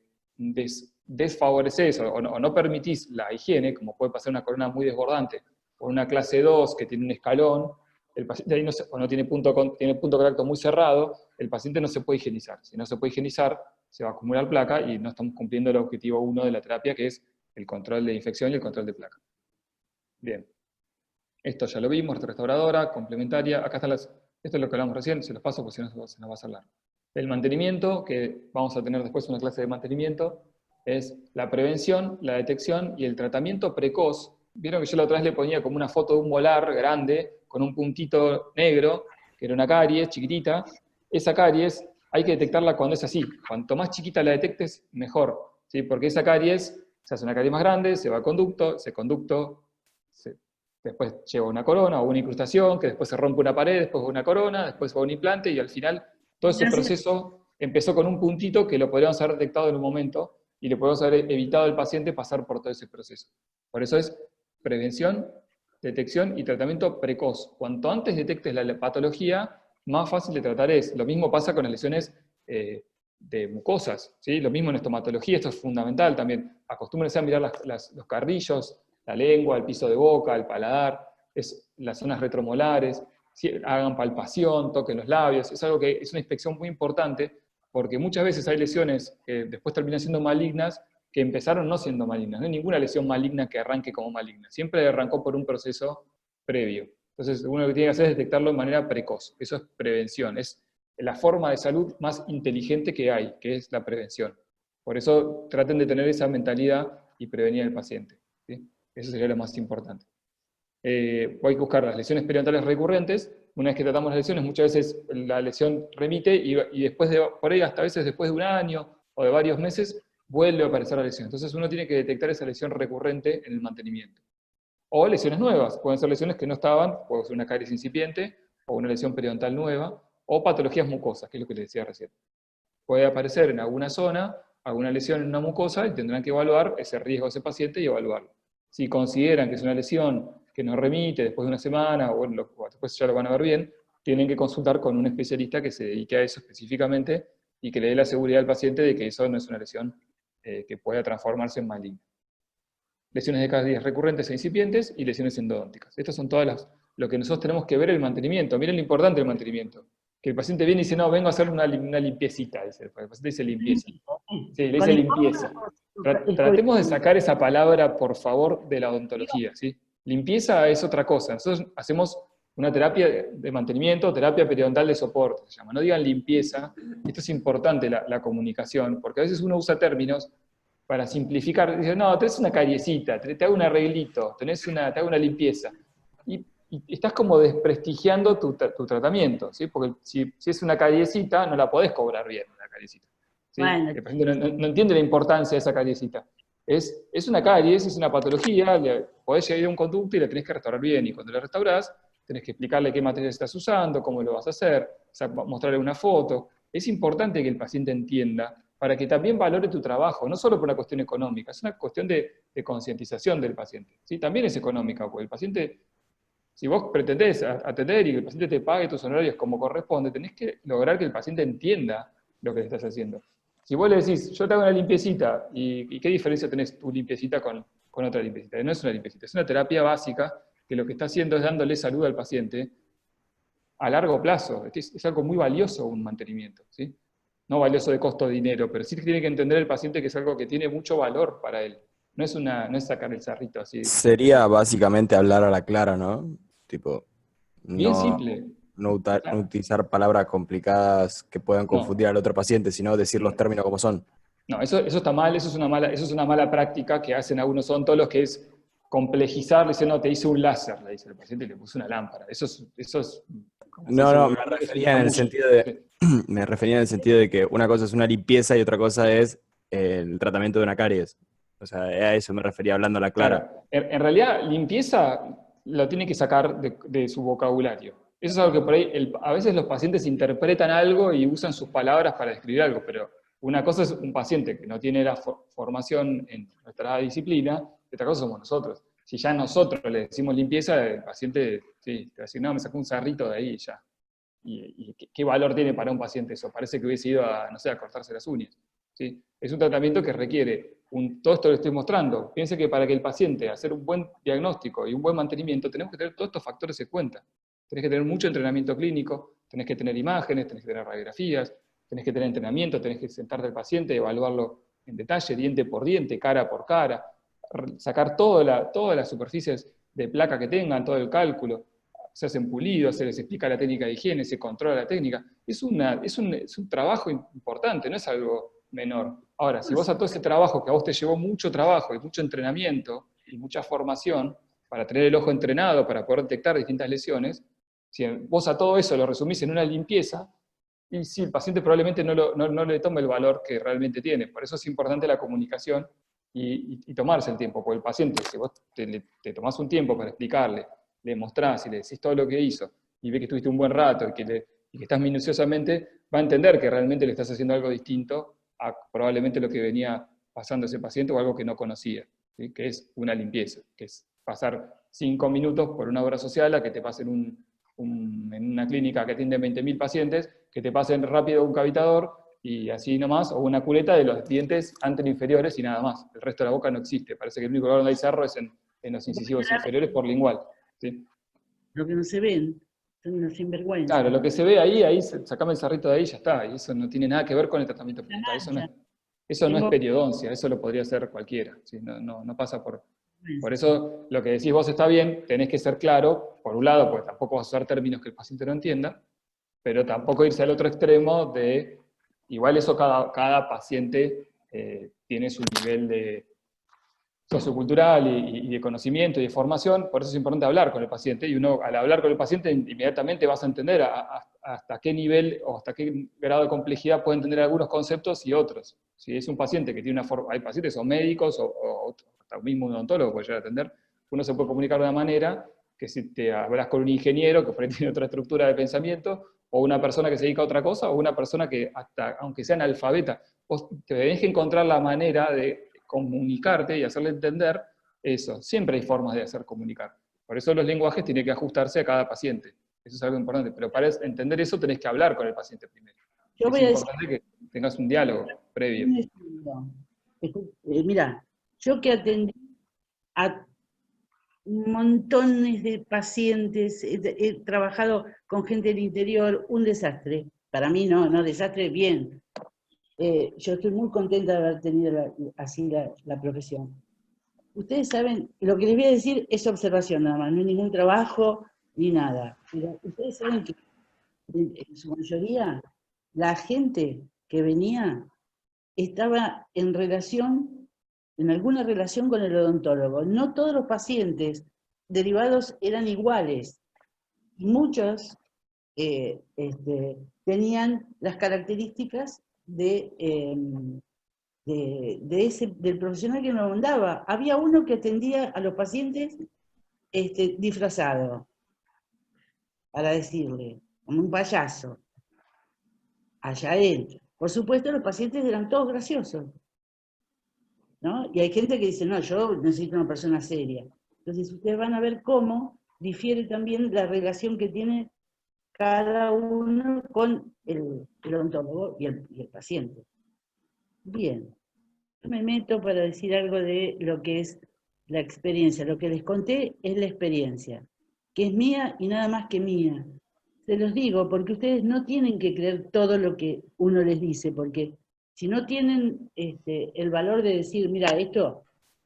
desfavoreces o no permitís la higiene, como puede pasar una corona muy desbordante, o una clase 2 que tiene un escalón, el paciente ahí no tiene punto de contacto muy cerrado, el paciente no se puede higienizar. Si no se puede higienizar, se va a acumular placa y no estamos cumpliendo el objetivo 1 de la terapia, que es el control de infección y el control de placa. Bien. Esto ya lo vimos, restauradora, complementaria. Acá están esto es lo que hablamos recién, se los paso porque si no se nos va a hacer largo. El mantenimiento, que vamos a tener después una clase de mantenimiento, es la prevención, la detección y el tratamiento precoz. Vieron que yo la otra vez le ponía como una foto de un molar grande, con un puntito negro, que era una caries chiquitita. Esa caries hay que detectarla cuando es así. Cuanto más chiquita la detectes, mejor, ¿sí? Porque esa caries se hace una caries más grande, se va a conducto, después lleva una corona o una incrustación, que después se rompe una pared, después va una corona, después va un implante, y al final todo ese proceso empezó con un puntito que lo podríamos haber detectado en un momento, y le podemos haber evitado al paciente pasar por todo ese proceso. Por eso es prevención, detección y tratamiento precoz. Cuanto antes detectes la patología, más fácil de tratar es. Lo mismo pasa con las lesiones de mucosas, ¿sí? Lo mismo en estomatología, esto es fundamental también. Acostúmbrense a mirar los carrillos, la lengua, el piso de boca, el paladar, las zonas retromolares, hagan palpación, toquen los labios, es algo que es una inspección muy importante, porque muchas veces hay lesiones que después terminan siendo malignas, que empezaron no siendo malignas. No hay ninguna lesión maligna que arranque como maligna, siempre arrancó por un proceso previo. Entonces, uno lo que tiene que hacer es detectarlo de manera precoz, eso es prevención, es la forma de salud más inteligente que hay, que es la prevención. Por eso traten de tener esa mentalidad y prevenir al paciente, ¿sí? Eso sería lo más importante. Hay que buscar las lesiones periodontales recurrentes. Una vez que tratamos las lesiones, muchas veces la lesión remite y después por ahí hasta a veces después de un año o de varios meses, vuelve a aparecer la lesión. Entonces uno tiene que detectar esa lesión recurrente en el mantenimiento. O lesiones nuevas, pueden ser lesiones que no estaban, puede ser una caries incipiente, o una lesión periodontal nueva, o patologías mucosas, que es lo que les decía recién. Puede aparecer en alguna zona, alguna lesión en una mucosa, y tendrán que evaluar ese riesgo de ese paciente y evaluarlo. Si consideran que es una lesión que no remite después de una semana, o después ya lo van a ver bien, tienen que consultar con un especialista que se dedique a eso específicamente y que le dé la seguridad al paciente de que eso no es una lesión que pueda transformarse en maligna. Lesiones de caries recurrentes e incipientes y lesiones endodónticas. Estas son todas lo que nosotros tenemos que ver en el mantenimiento. Miren lo importante del mantenimiento. Que el paciente viene y dice, no, vengo a hacer una limpiecita. Dice, el paciente dice limpieza. Sí, le dice limpieza. Tratemos de sacar esa palabra, por favor, de la odontología, ¿sí? Limpieza es otra cosa. Nosotros hacemos una terapia de mantenimiento, terapia periodontal de soporte, se llama. No digan limpieza. Esto es importante, la comunicación, porque a veces uno usa términos para simplificar. Dice, no, tenés una cariecita, te hago un arreglito, te hago una limpieza. Y estás como desprestigiando tu tratamiento, ¿sí? Porque si es una cariecita, no la podés cobrar bien, una cariecita. ¿Sí? Bueno, el paciente no entiende la importancia de esa cariecita. Es una caries, es una patología, podés llegar a un conducto y la tenés que restaurar bien, y cuando la restaurás, tenés que explicarle qué material estás usando, cómo lo vas a hacer, o sea, mostrarle una foto. es importante que el paciente entienda para que también valore tu trabajo, no solo por una cuestión económica, es una cuestión de concientización del paciente. ¿Sí? También es económica, porque el paciente, si vos pretendés atender y que el paciente te pague tus honorarios como corresponde, tenés que lograr que el paciente entienda lo que le estás haciendo. Si vos le decís, yo te hago una limpiecita, ¿y qué diferencia tenés tu limpiecita con otra limpiecita? No es una limpiecita, es una terapia básica que lo que está haciendo es dándole salud al paciente a largo plazo. Es algo muy valioso un mantenimiento, ¿sí? No valioso de costo de dinero, pero sí tiene que entender el paciente que es algo que tiene mucho valor para él. No es sacar el cerrito así. Sería básicamente hablar a la clara, ¿no? Tipo, Bien no, simple. no Claro. utilizar palabras complicadas que puedan No, confundir al otro paciente, sino decir los términos como son. no, eso está mal, eso es una mala práctica que hacen algunos odontólogos, que es complejizar, dicen, no, te hice un láser, le dice el paciente y le puso una lámpara. Eso es como se dice No, me vulgarmente, es un refería en el chamullo. sentido de, Sí. me refería en el sentido de que una cosa es una limpieza y otra cosa es el tratamiento de una caries. O sea, a eso me refería hablando a la clara. Claro, en realidad limpieza lo tiene que sacar de su vocabulario. Eso es algo que por ahí, a veces los pacientes interpretan algo y usan sus palabras para describir algo, pero una cosa es un paciente que no tiene la formación en nuestra disciplina, y otra cosa somos nosotros. Si ya nosotros le decimos limpieza, el paciente sí, te va a decir, no, me sacó un sarrito de ahí y ya. ¿Y qué valor tiene para un paciente eso? Parece que hubiese ido a, no sé, a cortarse las uñas. ¿Sí? Es un tratamiento que requiere, todo esto lo estoy mostrando. Piense que para que el paciente, hacer un buen diagnóstico y un buen mantenimiento, tenemos que tener todos estos factores en cuenta. Tenés que tener mucho entrenamiento clínico, tenés que tener imágenes, tenés que tener radiografías, tenés que tener entrenamiento, tenés que sentarte al paciente, evaluarlo en detalle, diente por diente, cara por cara, sacar todas las superficies de placa que tengan, todo el cálculo, se hacen pulidos, se les explica la técnica de higiene, se controla la técnica. Es un trabajo importante, no es algo menor. Ahora, si vos a todo ese trabajo, que a vos te llevó mucho trabajo y mucho entrenamiento y mucha formación para tener el ojo entrenado, para poder detectar distintas lesiones, si vos a todo eso lo resumís en una limpieza, y sí, el paciente probablemente no le tome el valor que realmente tiene. Por eso es importante la comunicación y tomarse el tiempo, porque el paciente, si vos te tomás un tiempo para explicarle, le mostrás y le decís todo lo que hizo, y ve que estuviste un buen rato y que estás minuciosamente, va a entender que realmente le estás haciendo algo distinto a probablemente lo que venía pasando ese paciente o algo que no conocía, ¿sí? Que es una limpieza, que es pasar 5 minutos por una obra social a que te pasen en una clínica que atiende 20.000 pacientes, que te pasen rápido un cavitador y así nomás, o una culeta de los dientes anteriores y nada más. El resto de la boca no existe. Parece que el único lugar donde hay cerro es en los incisivos inferiores por lingual. ¿Sí? Lo que no se ven son unos sinvergüenza. Claro, lo que se ve ahí sacame el cerrito de ahí y ya está. Y eso no tiene nada que ver con el tratamiento frontal. Eso no es periodoncia, eso lo podría hacer cualquiera. ¿Sí? No pasa por... Por eso lo que decís vos está bien, tenés que ser claro, por un lado, porque tampoco vas a usar términos que el paciente no entienda, pero tampoco irse al otro extremo de, igual eso cada paciente tiene su nivel de sociocultural y de conocimiento y de formación, por eso es importante hablar con el paciente, y uno al hablar con el paciente inmediatamente vas a entender hasta qué nivel o hasta qué grado de complejidad pueden tener algunos conceptos y otros. Si es un paciente que tiene una forma, hay pacientes o médicos o hasta mismo un odontólogo puede llegar a atender, uno se puede comunicar de una manera que si te hablas con un ingeniero que por ahí tiene otra estructura de pensamiento, o una persona que se dedica a otra cosa, o una persona que hasta, aunque sea analfabeta, vos te tenés que encontrar la manera de comunicarte y hacerle entender eso. Siempre hay formas de hacer comunicar. Por eso los lenguajes tienen que ajustarse a cada paciente. Eso es algo importante. Pero para entender eso tenés que hablar con el paciente primero. Yo voy a es decir importante que tengas un diálogo previo. un estudio. Mira, yo que atendí a montones de pacientes, he trabajado con gente del interior, un desastre. Para mí no desastre, bien. Yo estoy muy contenta de haber tenido así la profesión. Ustedes saben, lo que les voy a decir es observación nada más, no es ningún trabajo ni nada. Pero ustedes saben que en su mayoría la gente que venía estaba en alguna relación con el odontólogo. No todos los pacientes derivados eran iguales. Y muchos tenían las características del profesional que nos mandaba. Había uno que atendía a los pacientes disfrazado, para decirle, como un payaso. allá adentro. Por supuesto, los pacientes eran todos graciosos, ¿no? Y hay gente que dice, no, yo necesito una persona seria. Entonces ustedes van a ver cómo difiere también la relación que tiene cada uno con el odontólogo y el paciente. Bien, yo me meto para decir algo de lo que es la experiencia. Lo que les conté es la experiencia, que es mía y nada más que mía. Se los digo porque ustedes no tienen que creer todo lo que uno les dice, porque si no tienen el valor de decir, mira, esto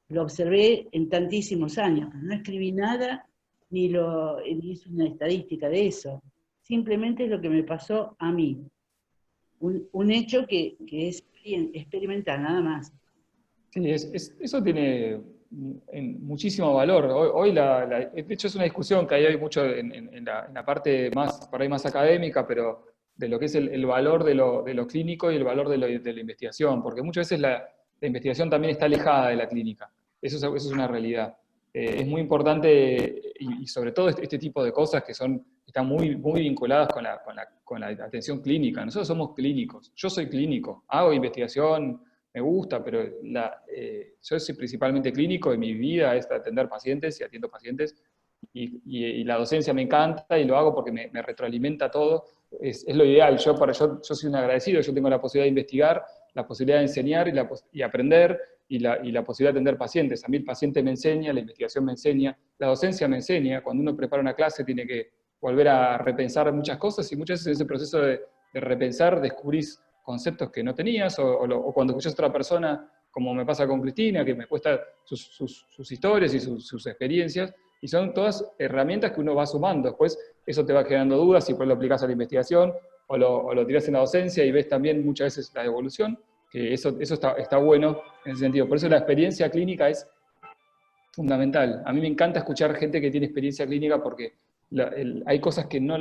lo observé en tantísimos años, no escribí nada ni hice una estadística de eso, simplemente es lo que me pasó a mí, un hecho que es experimental, nada más. Sí, eso tiene muchísimo valor. Hoy de hecho es una discusión que hay hoy mucho en la parte más, por ahí más académica, pero de lo que es el valor de lo clínico y el valor de la investigación, porque muchas veces la investigación también está alejada de la clínica. Eso es una realidad. Es muy importante, y sobre todo este tipo de cosas que están muy, muy vinculadas con la atención clínica. Nosotros somos clínicos. Yo soy clínico, hago investigación, me gusta, pero yo soy principalmente clínico y mi vida es atender pacientes y atiendo pacientes. Y la docencia me encanta y lo hago porque me retroalimenta todo. Es lo ideal. Yo soy un agradecido, yo tengo la posibilidad de investigar, la posibilidad de enseñar y aprender, y la posibilidad de atender pacientes. A mí el paciente me enseña, la investigación me enseña, la docencia me enseña. Cuando uno prepara una clase tiene que volver a repensar muchas cosas, y muchas veces en ese proceso de repensar descubrís conceptos que no tenías, o cuando escuchás a otra persona, como me pasa con Cristina, que me cuesta sus historias y sus experiencias, y son todas herramientas que uno va sumando. Después eso te va generando dudas y después lo aplicás a la investigación, o lo tirás en la docencia y ves también muchas veces la evolución, que eso está bueno en ese sentido. Por eso la experiencia clínica es fundamental. A mí me encanta escuchar gente que tiene experiencia clínica porque hay cosas que no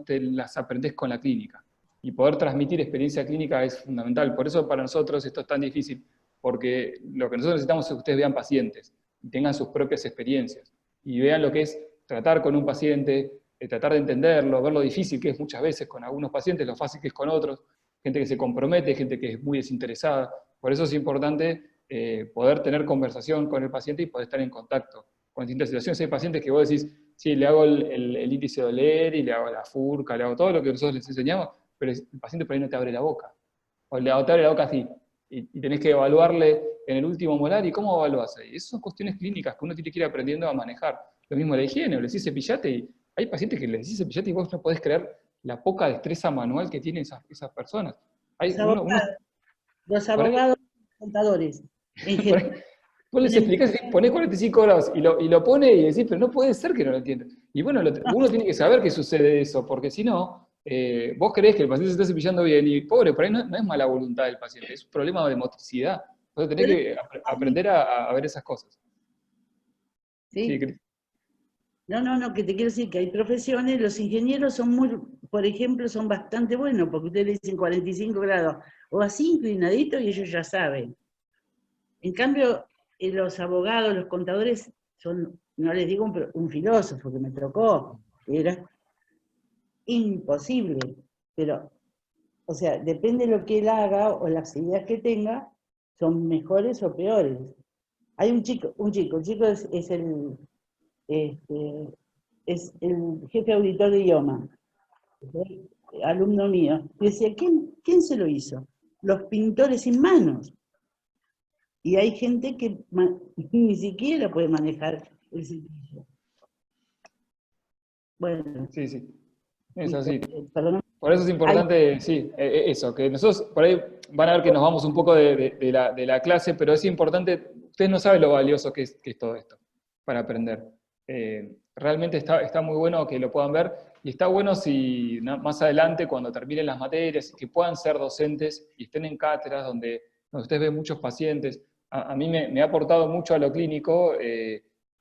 te las aprendés con la clínica. Y poder transmitir experiencia clínica es fundamental. Por eso para nosotros esto es tan difícil, porque lo que nosotros necesitamos es que ustedes vean pacientes y tengan sus propias experiencias. Y vean lo que es tratar con un paciente, tratar de entenderlo, ver lo difícil que es muchas veces con algunos pacientes, lo fácil que es con otros, gente que se compromete, gente que es muy desinteresada. Por eso es importante poder tener conversación con el paciente y poder estar en contacto con distintas situaciones. Hay pacientes que vos decís, sí, le hago el índice de Oler y le hago la furca, le hago todo lo que nosotros les enseñamos, pero el paciente por ahí no te abre la boca. O te abre la boca así. Y tenés que evaluarle en el último molar, ¿y cómo evaluás ahí? Esas son cuestiones clínicas que uno tiene que ir aprendiendo a manejar. Lo mismo la higiene, o le decís cepillate, y hay pacientes que le decís cepillate y vos no podés creer la poca destreza manual que tienen esas personas. Los abogados, los contadores, en por ahí, general. vos les explicás, ponés 45 grados y lo pone y decís, pero no puede ser que no lo entiendan. Y bueno, uno tiene que saber que sucede eso, porque si no, vos creés que el paciente se está cepillando bien, y pobre, por ahí no es mala voluntad del paciente, es un problema de motricidad. Entonces tenés que aprender a ver esas cosas. ¿Sí? Sí, No, que te quiero decir que hay profesiones, los ingenieros son por ejemplo, son bastante buenos, porque ustedes le dicen 45 grados, o así inclinadito y ellos ya saben. En cambio, los abogados, los contadores, son, no les digo un filósofo que me tocó, era imposible, pero, o sea, depende de lo que él haga o las ideas que tenga, son mejores o peores. Hay un chico es el jefe auditor de idioma, alumno mío, y decía, ¿quién se lo hizo? Los pintores sin manos. Y hay gente que ni siquiera puede manejar el cepillo. Bueno, sí, es así. perdón. Por eso es importante, sí, eso, que nosotros por ahí van a ver que nos vamos un poco de la clase, pero es importante, ustedes no saben lo valioso que es todo esto para aprender. Realmente está muy bueno que lo puedan ver, y está bueno si más adelante, cuando terminen las materias, que puedan ser docentes y estén en cátedras donde ustedes ven muchos pacientes. A mí me ha aportado mucho a lo clínico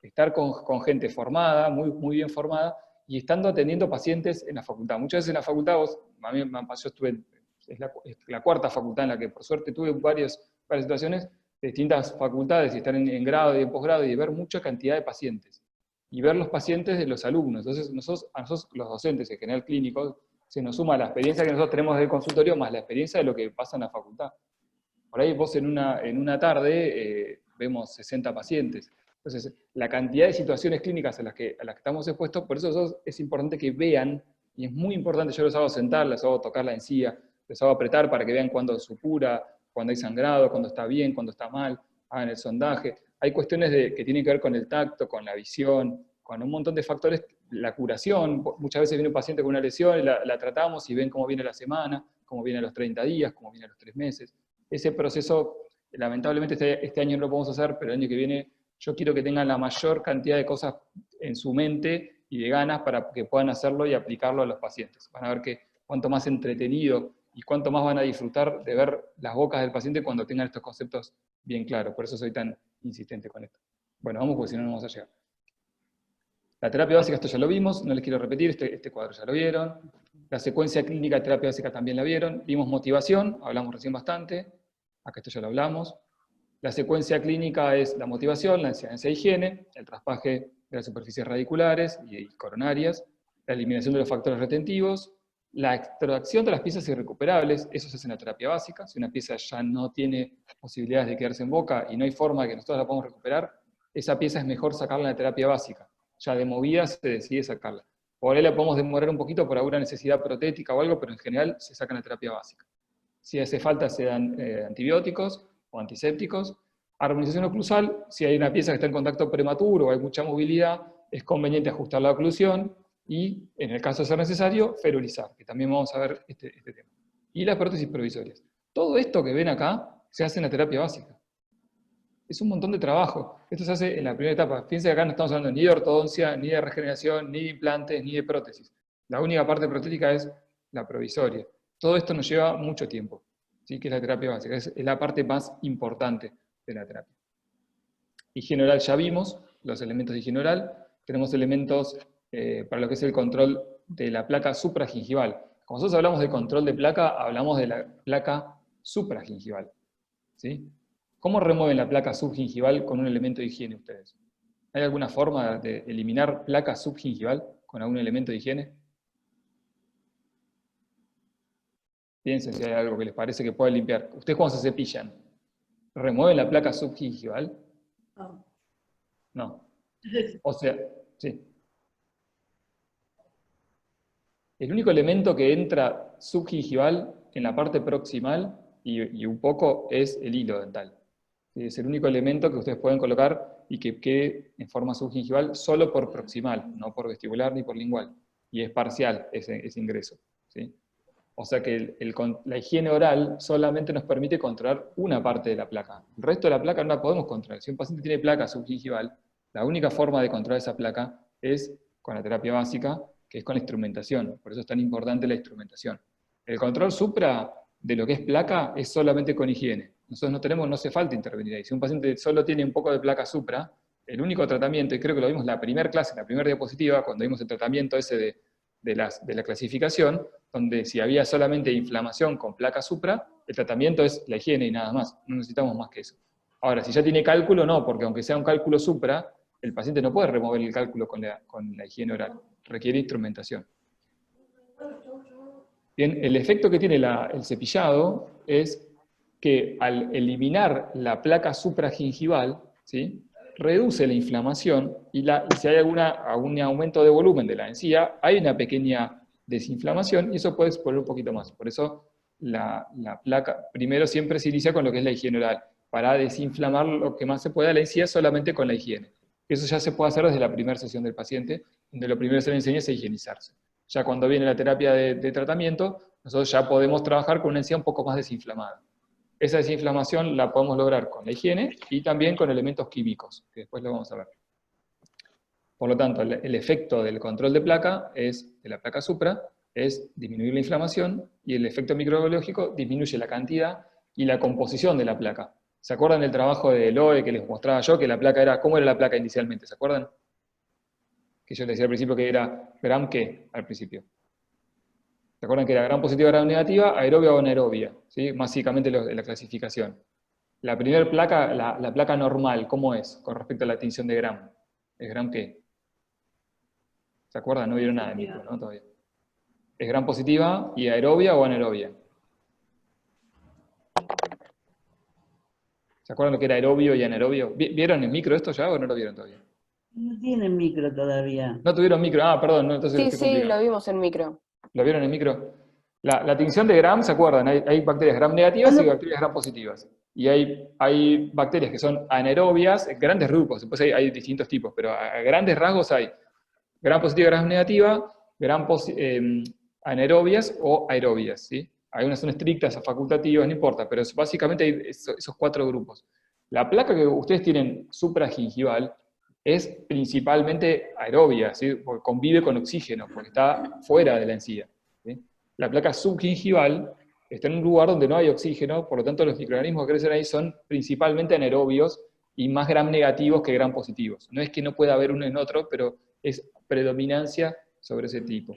estar con gente formada, muy, muy bien formada, y estando atendiendo pacientes en la facultad. Muchas veces en la facultad, yo estuve, es la cuarta facultad en la que por suerte tuve varias situaciones de distintas facultades, y estar en grado y en posgrado, y ver mucha cantidad de pacientes, y ver los pacientes de los alumnos. Entonces a nosotros los docentes, en general clínicos, se nos suma la experiencia que nosotros tenemos del consultorio más la experiencia de lo que pasa en la facultad. Por ahí vos en una tarde vemos 60 pacientes. Entonces, la cantidad de situaciones clínicas a las que estamos expuestos, por eso es importante que vean, y es muy importante, yo los hago sentar, les hago tocar la encía, les hago apretar para que vean cuándo supura, cuándo hay sangrado, cuándo está bien, cuándo está mal, hagan el sondaje. Hay cuestiones que tienen que ver con el tacto, con la visión, con un montón de factores, la curación. Muchas veces viene un paciente con una lesión y la tratamos y ven cómo viene la semana, cómo viene a los 30 días, cómo viene a los 3 meses. Ese proceso, lamentablemente este año no lo podemos hacer, pero el año que viene yo quiero que tengan la mayor cantidad de cosas en su mente y de ganas para que puedan hacerlo y aplicarlo a los pacientes. Van a ver que cuanto más entretenido y cuánto más van a disfrutar de ver las bocas del paciente cuando tengan estos conceptos bien claros. Por eso soy tan insistente con esto. Bueno, vamos porque si no, no vamos a llegar. La terapia básica, esto ya lo vimos, no les quiero repetir, este cuadro ya lo vieron. La secuencia clínica de terapia básica también la vieron. Vimos motivación, hablamos recién bastante. Acá esto ya lo hablamos. La secuencia clínica es la motivación, la enseñanza de higiene, el traspaje de las superficies radiculares y coronarias, la eliminación de los factores retentivos, la extracción de las piezas irrecuperables, eso se hace en la terapia básica. Si una pieza ya no tiene posibilidades de quedarse en boca y no hay forma de que nosotros la podamos recuperar, esa pieza es mejor sacarla en la terapia básica. Ya de movida se decide sacarla. Por ahí la podemos demorar un poquito por alguna necesidad protética o algo, pero en general se saca en la terapia básica. Si hace falta se dan antibióticos o antisépticos. Armonización oclusal, si hay una pieza que está en contacto prematuro o hay mucha movilidad, es conveniente ajustar la oclusión y, en el caso de ser necesario, ferulizar, que también vamos a ver este tema. Y las prótesis provisorias. Todo esto que ven acá se hace en la terapia básica. Es un montón de trabajo. Esto se hace en la primera etapa. Fíjense que acá no estamos hablando ni de ortodoncia, ni de regeneración, ni de implantes, ni de prótesis. La única parte protética es la provisoria. Todo esto nos lleva mucho tiempo, ¿sí? Que es la terapia básica. Es la parte más importante de la terapia. Higiene oral ya vimos, los elementos de higiene oral. Tenemos elementos para lo que es el control de la placa supragingival. Cuando nosotros hablamos de control de placa, hablamos de la placa supragingival, ¿sí? ¿Cómo remueven la placa subgingival con un elemento de higiene ustedes? ¿Hay alguna forma de eliminar placa subgingival con algún elemento de higiene? Piensen si hay algo que les parece que pueda limpiar. ¿Ustedes cuando se cepillan, remueven la placa subgingival? No. O sea, sí. El único elemento que entra subgingival en la parte proximal y un poco es el hilo dental. Es el único elemento que ustedes pueden colocar y que quede en forma subgingival solo por proximal, no por vestibular ni por lingual. Y es parcial ese ingreso, ¿sí? O sea que la higiene oral solamente nos permite controlar una parte de la placa. El resto de la placa no la podemos controlar. Si un paciente tiene placa subgingival, la única forma de controlar esa placa es con la terapia básica, que es con la instrumentación. Por eso es tan importante la instrumentación. El control supra de lo que es placa es solamente con higiene. Nosotros no hace falta intervenir ahí. Si un paciente solo tiene un poco de placa supra, el único tratamiento, y creo que lo vimos en la primera clase, en la primera diapositiva, cuando vimos el tratamiento ese de la clasificación, donde si había solamente inflamación con placa supra, el tratamiento es la higiene y nada más. No necesitamos más que eso. Ahora, si ya tiene cálculo, no, porque aunque sea un cálculo supra, el paciente no puede remover el cálculo con la higiene oral. Requiere instrumentación. Bien, el efecto que tiene el cepillado es que al eliminar la placa supragingival, ¿sí?, reduce la inflamación y si hay algún aumento de volumen de la encía, hay una pequeña desinflamación y eso puede exponer un poquito más. Por eso la placa primero siempre se inicia con lo que es la higiene oral, para desinflamar lo que más se pueda la encía solamente con la higiene. Eso ya se puede hacer desde la primera sesión del paciente, donde lo primero que se le enseña es a higienizarse. Ya cuando viene la terapia de tratamiento, nosotros ya podemos trabajar con una encía un poco más desinflamada. Esa desinflamación la podemos lograr con la higiene y también con elementos químicos, que después lo vamos a ver. Por lo tanto, el efecto del control de la placa supra, es disminuir la inflamación, y el efecto microbiológico disminuye la cantidad y la composición de la placa. ¿Se acuerdan del trabajo de Loe que les mostraba yo? Que la placa era, ¿cómo era la placa inicialmente? ¿Se acuerdan? Que yo les decía al principio que era gram ¿qué? Al principio. ¿Se acuerdan que era gram positiva, gram negativa, aerobia o anaerobia? ¿Sí? Básicamente la clasificación. La primera placa, la placa normal, ¿cómo es con respecto a la tinción de gram? ¿Es gram qué? ¿Se acuerdan? No vieron nada de micro, ¿no? Todavía. es gram positiva y aerobia o anaerobia. ¿Se acuerdan lo que era aerobio y anaerobio? ¿Vieron en micro esto ya o no lo vieron todavía? No tienen micro todavía. No tuvieron micro, perdón, no, entonces Sí, estoy sí, complicado. lo vimos en micro. ¿Lo vieron en micro? La tinción de Gram, ¿se acuerdan? Hay bacterias Gram negativas y bacterias Gram positivas. Y hay bacterias que son anaerobias, en grandes grupos, después hay distintos tipos, pero a grandes rasgos hay Gram positiva, Gram negativa, anaerobias o aerobias, ¿sí? Algunas son estrictas o facultativas, no importa, pero básicamente hay esos 4 grupos. La placa que ustedes tienen supragingival es principalmente aerobia, ¿sí? Porque convive con oxígeno, porque está fuera de la encía, ¿sí? La placa subgingival está en un lugar donde no hay oxígeno, por lo tanto los microorganismos que crecen ahí son principalmente anaerobios y más gram negativos que gram positivos. No es que no pueda haber uno en otro, pero es predominancia sobre ese tipo.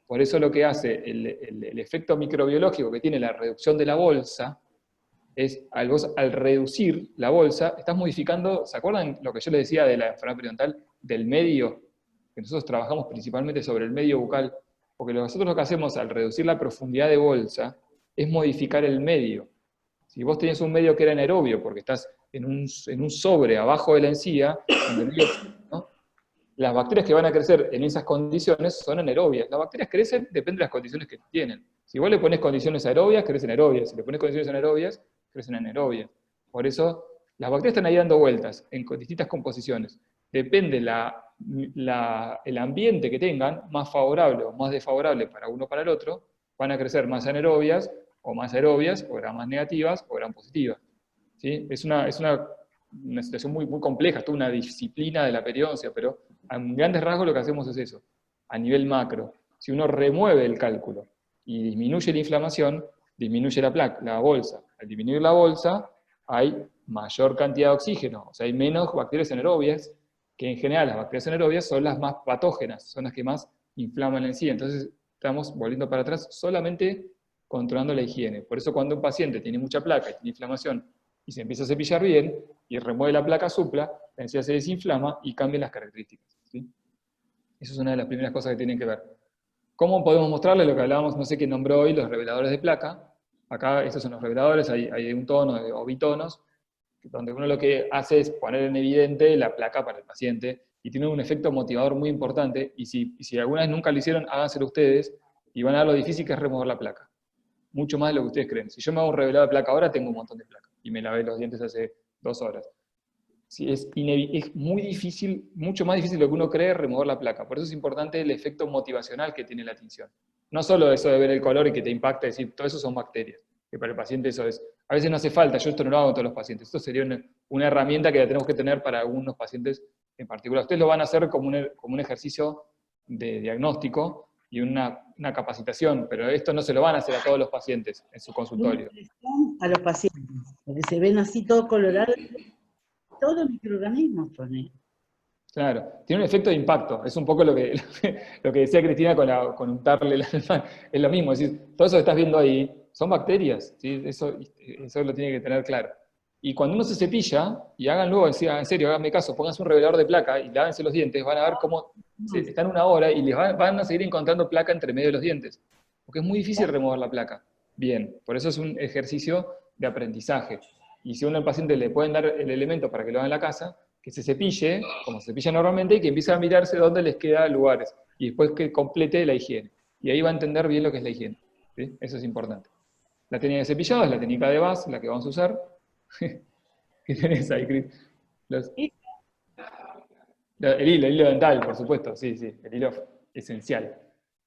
Por eso lo que hace el efecto microbiológico que tiene la reducción de la bolsa es, al reducir la bolsa, estás modificando, ¿se acuerdan lo que yo les decía de la enfermedad periodontal, del medio? Que nosotros trabajamos principalmente sobre el medio bucal, porque nosotros lo que hacemos al reducir la profundidad de bolsa es modificar el medio. Si vos tenías un medio que era anaerobio, porque estás en un sobre abajo de la encía, donde no hay oxígeno, las bacterias que van a crecer en esas condiciones son anaerobias. Las bacterias crecen, depende de las condiciones que tienen. Si vos le pones condiciones aerobias, crecen aerobias. Si le pones condiciones anaerobias, crecen anaerobias. Por eso, las bacterias están ahí dando vueltas en distintas composiciones. Depende el ambiente que tengan, más favorable o más desfavorable para uno o para el otro, van a crecer más anaerobias, o más aerobias, o gram más negativas, o gram positivas. ¿Sí? Es una situación muy, muy compleja, es toda una disciplina de la periodoncia, pero a grandes rasgos lo que hacemos es eso, a nivel macro. Si uno remueve el cálculo y disminuye la inflamación, disminuye la bolsa. Al disminuir la bolsa, hay mayor cantidad de oxígeno, o sea, hay menos bacterias anaerobias, que en general las bacterias anaerobias son las más patógenas, son las que más inflaman en sí. Entonces, estamos volviendo para atrás solamente controlando la higiene. Por eso cuando un paciente tiene mucha placa y tiene inflamación, y se empieza a cepillar bien, y remueve la placa supla, la encía se desinflama y cambian las características. ¿Sí? Eso es una de las primeras cosas que tienen que ver. ¿Cómo podemos mostrarles lo que hablábamos, no sé quién nombró hoy, los reveladores de placa? Acá estos son los reveladores, hay un tono o bitonos, donde uno lo que hace es poner en evidente la placa para el paciente, y tiene un efecto motivador muy importante, y si alguna vez nunca lo hicieron, háganselo ustedes, y van a ver lo difícil que es remover la placa. Mucho más de lo que ustedes creen. Si yo me hago un revelado de placa ahora, tengo un montón de placa, y me lavé los dientes hace 2 horas. Sí, es muy difícil, mucho más difícil de lo que uno cree, remover la placa. Por eso es importante el efecto motivacional que tiene la tinción. No solo eso de ver el color y que te impacta, es decir, todo eso son bacterias, que para el paciente eso es. A veces no hace falta, yo esto no lo hago con todos los pacientes, esto sería una herramienta que la tenemos que tener para algunos pacientes en particular. Ustedes lo van a hacer como un ejercicio de diagnóstico y una capacitación, pero esto no se lo van a hacer a todos los pacientes en su consultorio. A los pacientes, porque se ven así todo colorado, todos microorganismos son. Claro, tiene un efecto de impacto, es un poco lo que decía Cristina con untarle la alma, es lo mismo, es decir, todo eso que estás viendo ahí son bacterias, ¿sí? Eso lo tiene que tener claro. Y cuando uno se cepilla, y háganlo, en serio, háganme caso, pónganse un revelador de placa y lávense los dientes, van a ver cómo están 1 hora y les van a seguir encontrando placa entre medio de los dientes, porque es muy difícil remover la placa. Bien, por eso es un ejercicio de aprendizaje. Y si a uno al paciente le pueden dar el elemento para que lo haga en la casa, que se cepille, como se cepilla normalmente, y que empiece a mirarse dónde les queda lugares, y después que complete la higiene. Y ahí va a entender bien lo que es la higiene. ¿Sí? Eso es importante. La técnica de cepillado es la técnica de Bass, la que vamos a usar. ¿Qué tenés ahí, Cris? El hilo dental, por supuesto, sí, el hilo esencial.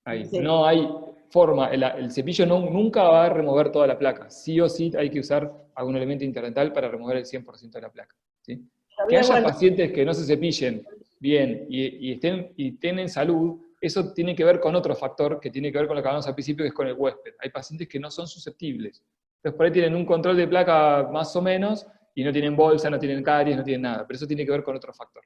Ahí. Sí. No hay forma, el cepillo nunca va a remover toda la placa. Sí o sí hay que usar algún elemento interdental para remover el 100% de la placa. ¿Sí? Que haya pacientes que no se cepillen bien y estén en salud, eso tiene que ver con otro factor que tiene que ver con lo que hablamos al principio, que es con el huésped. Hay pacientes que no son susceptibles. Entonces por ahí tienen un control de placa más o menos, y no tienen bolsa, no tienen caries, no tienen nada. Pero eso tiene que ver con otro factor.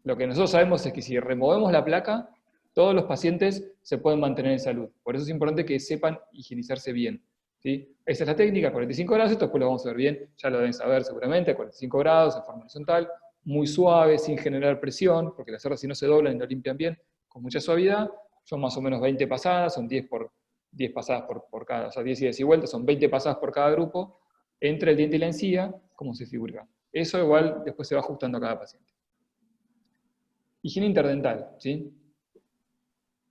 Lo que nosotros sabemos es que si removemos la placa, todos los pacientes se pueden mantener en salud. Por eso es importante que sepan higienizarse bien. ¿Sí? Esa es la técnica, 45 grados, esto después lo vamos a ver bien, ya lo deben saber seguramente, 45 grados, en forma horizontal, muy suave, sin generar presión, porque las cerdas si no se doblan y no limpian bien, con mucha suavidad, son más o menos 20 pasadas, son 10 pasadas por cada, o sea, 10 idas y vueltas, son 20 pasadas por cada grupo, entre el diente y la encía, como se figura acá. Eso igual después se va ajustando a cada paciente. Higiene interdental, ¿sí?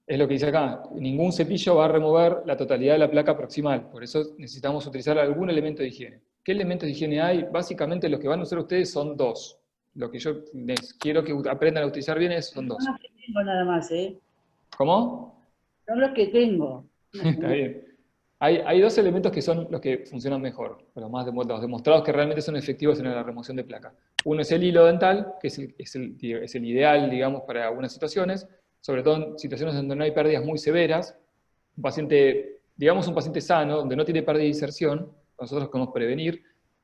Es lo que dice acá, ningún cepillo va a remover la totalidad de la placa proximal, por eso necesitamos utilizar algún elemento de higiene. ¿Qué elementos de higiene hay? Básicamente los que van a usar ustedes son dos. Lo que yo les quiero que aprendan a utilizar bien son dos. Son los que tengo nada más, ¿eh? ¿Cómo? Son los que tengo. Está bien. Hay dos elementos que son los que funcionan mejor, los demostrados que realmente son efectivos en la remoción de placa. Uno es el hilo dental, que es el ideal, digamos, para algunas situaciones, sobre todo en situaciones donde no hay pérdidas muy severas. Un paciente, digamos un paciente sano, donde no tiene pérdida de inserción, nosotros podemos prevenir.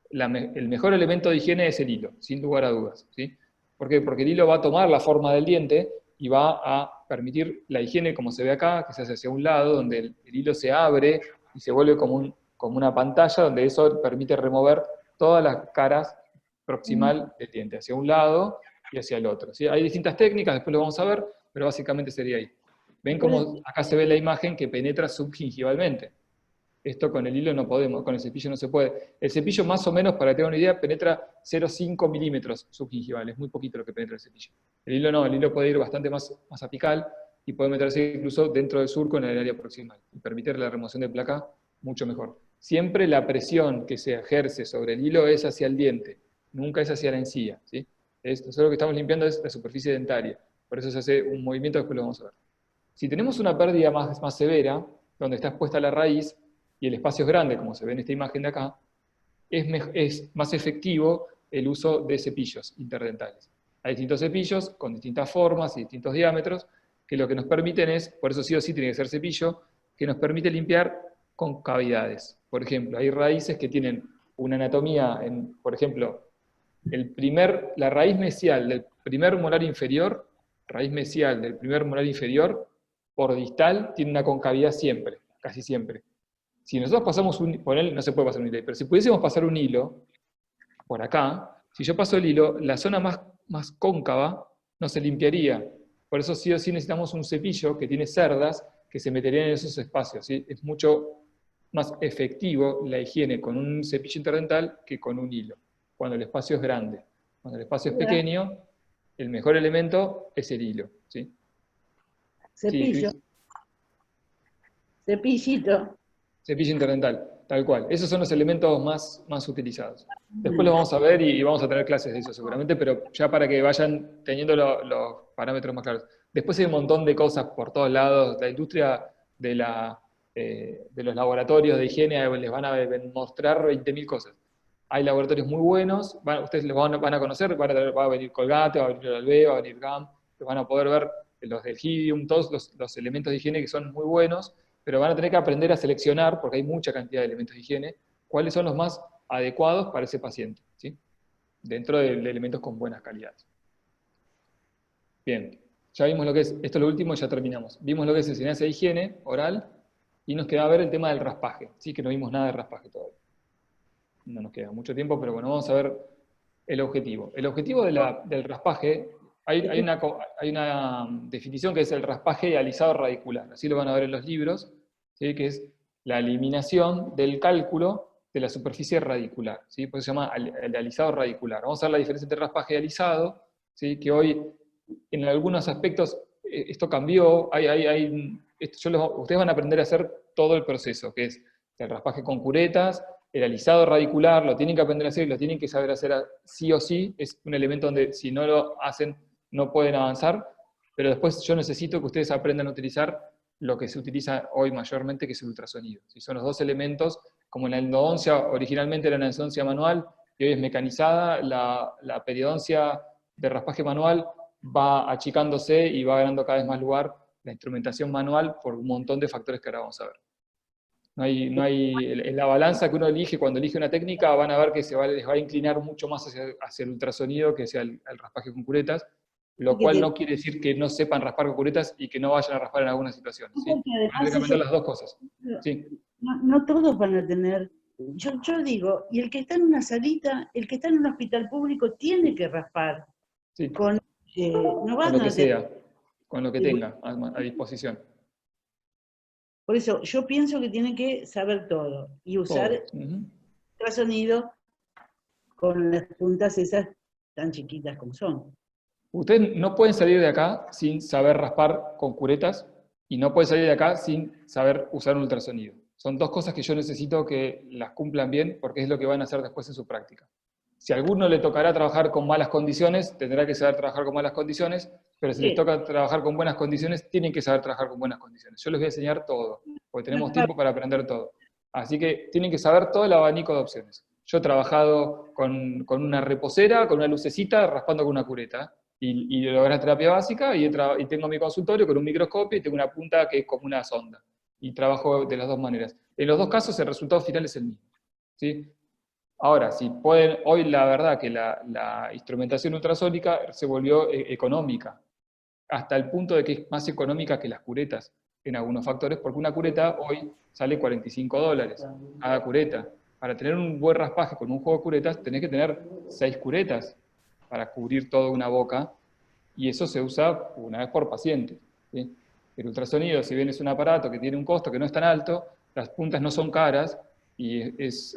El mejor elemento de higiene es el hilo, sin lugar a dudas, ¿sí? ¿Por qué? Porque el hilo va a tomar la forma del diente y va a permitir la higiene, como se ve acá, que se hace hacia un lado, donde el hilo se abre y se vuelve como una pantalla, donde eso permite remover todas las caras proximal del diente, hacia un lado y hacia el otro, ¿sí? Hay distintas técnicas, después lo vamos a ver, pero básicamente sería ahí. ¿Ven cómo acá se ve la imagen que penetra subgingivalmente? Esto con el hilo no podemos, con el cepillo no se puede. El cepillo más o menos, para que tengan una idea, penetra 0,5 milímetros subgingivales, es muy poquito lo que penetra el cepillo. El hilo no, el hilo puede ir bastante más apical y puede meterse incluso dentro del surco en el área proximal y permitir la remoción de placa mucho mejor. Siempre la presión que se ejerce sobre el hilo es hacia el diente, nunca es hacia la encía, ¿sí? Nosotros lo que estamos limpiando es la superficie dentaria, por eso se hace un movimiento, después lo vamos a ver. Si tenemos una pérdida más severa, donde está expuesta la raíz, y el espacio es grande, como se ve en esta imagen de acá, es más efectivo el uso de cepillos interdentales. Hay distintos cepillos con distintas formas y distintos diámetros, que lo que nos permiten es, por eso sí o sí tiene que ser cepillo, que nos permite limpiar con cavidades. Por ejemplo, hay raíces que tienen una anatomía, por ejemplo, la raíz mesial del primer molar inferior, por distal, tiene una concavidad siempre, casi siempre. Si nosotros pasamos por él no se puede pasar un hilo, pero si pudiésemos pasar un hilo por acá, si yo paso el hilo, la zona más cóncava no se limpiaría. Por eso sí o sí necesitamos un cepillo que tiene cerdas que se meterían en esos espacios, ¿sí? Es mucho más efectivo la higiene con un cepillo interdental que con un hilo, cuando el espacio es grande. Cuando el espacio es pequeño, el mejor elemento es el hilo, ¿sí? Cepillo. Sí, Cepillito. cepillo interdental, tal cual. Esos son los elementos más utilizados. Después los vamos a ver y vamos a tener clases de eso seguramente, pero ya para que vayan teniendo los parámetros más claros. Después hay un montón de cosas por todos lados. La industria de los laboratorios de higiene les van a mostrar 20.000 cosas. Hay laboratorios muy buenos, ustedes los van a conocer, va a venir Colgate, va a venir Albe, va a venir GAM, van a poder ver los del Hidium, todos los elementos de higiene que son muy buenos, pero van a tener que aprender a seleccionar, porque hay mucha cantidad de elementos de higiene, cuáles son los más adecuados para ese paciente, ¿sí? Dentro de elementos con buenas calidades. Bien, ya vimos lo que es, esto es lo último y ya terminamos. Vimos lo que es enseñanza de higiene oral, y nos queda ver el tema del raspaje, ¿sí? Que no vimos nada de raspaje todavía. No nos queda mucho tiempo, pero bueno, vamos a ver el objetivo. El objetivo del raspaje, hay una definición que es el raspaje alisado radicular, así lo van a ver en los libros, ¿sí? Que es la eliminación del cálculo de la superficie radicular, ¿sí? Por eso se llama el alisado radicular. Vamos a ver la diferencia entre raspaje y alisado, ¿sí? Que hoy en algunos aspectos esto cambió, ustedes van a aprender a hacer todo el proceso, que es el raspaje con curetas, el alisado radicular, lo tienen que aprender a hacer y lo tienen que saber hacer sí o sí, es un elemento donde si no lo hacen no pueden avanzar, pero después yo necesito que ustedes aprendan a utilizar lo que se utiliza hoy mayormente, que es el ultrasonido. Si son los dos elementos, como en la endodoncia, originalmente era una endodoncia manual, y hoy es mecanizada, la periodoncia de raspaje manual va achicándose y va ganando cada vez más lugar la instrumentación manual por un montón de factores que ahora vamos a ver. En la balanza que uno elige, cuando elige una técnica, van a ver que les va a inclinar mucho más hacia el ultrasonido que hacia el raspaje con curetas, lo cual no quiere decir que no sepan raspar con curetas y que no vayan a raspar en algunas situaciones, ¿sí? Hay que aprender las dos cosas. ¿Sí? No todos van a tener. Yo digo, y el que está en una salita, el que está en un hospital público tiene que raspar. Sí. No Con lo que sea, con lo que tenga a disposición. Por eso, yo pienso que tienen que saber todo y usar Todo. Ujú. ultrasonido con las puntas esas tan chiquitas como son. Ustedes no pueden salir de acá sin saber raspar con curetas y no pueden salir de acá sin saber usar un ultrasonido. Son dos cosas que yo necesito que las cumplan bien porque es lo que van a hacer después en su práctica. Si a alguno le tocará trabajar con malas condiciones, tendrá que saber trabajar con malas condiciones, pero si les toca trabajar con buenas condiciones, tienen que saber trabajar con buenas condiciones. Yo les voy a enseñar todo, porque tenemos tiempo para aprender todo. Así que tienen que saber todo el abanico de opciones. Yo he trabajado con una reposera, con una lucecita, raspando con una cureta, y logré la terapia básica, y tengo mi consultorio con un microscopio, y tengo una punta que es como una sonda, y trabajo de las dos maneras. En los dos casos el resultado final es el mismo, ¿sí? Ahora, si pueden, hoy la verdad que la instrumentación ultrasónica se volvió económica, hasta el punto de que es más económica que las curetas en algunos factores, porque una cureta hoy sale $45 cada cureta. Para tener un buen raspaje con un juego de curetas, tenés que tener 6 curetas para cubrir toda una boca, y eso se usa una vez por paciente, ¿sí? El ultrasonido, si bien es un aparato que tiene un costo que no es tan alto, las puntas no son caras, y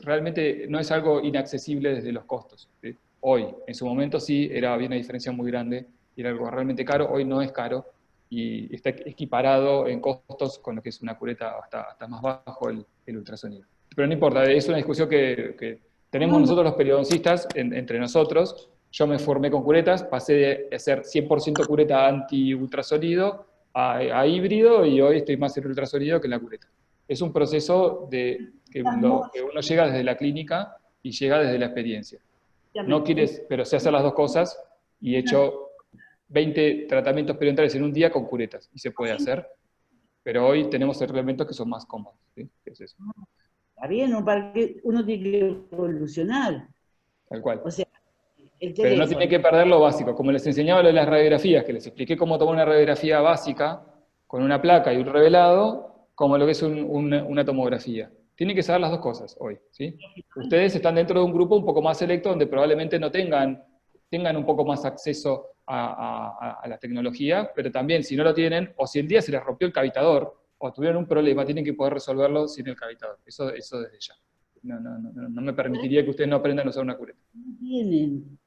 realmente no es algo inaccesible desde los costos, ¿sí? Hoy, en su momento sí, había una diferencia muy grande, y era algo realmente caro, hoy no es caro, y está equiparado en costos con lo que es una cureta, hasta más bajo el ultrasonido. Pero no importa, es una discusión que tenemos nosotros los periodoncistas entre nosotros. Yo me formé con curetas, pasé de ser 100% cureta anti-ultrasonido a híbrido, y hoy estoy más en ultrasonido que en la cureta. Es un proceso que uno llega desde la clínica y llega desde la experiencia. No quieres, pero sé hacer las dos cosas, y he hecho 20 tratamientos periodontales en un día con curetas, y se puede hacer, pero hoy tenemos elementos que son más cómodos, ¿sí? Es eso, Está bien, uno tiene que evolucionar. tal cual. O sea, el Pero no teléfono. tiene que perder lo básico, como les enseñaba lo de las radiografías, que les expliqué cómo tomar una radiografía básica con una placa y un revelado, como lo que es una tomografía. Tienen que saber las dos cosas hoy, ¿sí? Ustedes están dentro de un grupo un poco más selecto, donde probablemente no tengan un poco más acceso a la tecnología, pero también si no lo tienen, o si el día se les rompió el cavitador, o tuvieron un problema, tienen que poder resolverlo sin el cavitador. Eso desde ya. No me permitiría que ustedes no aprendan a usar una cureta.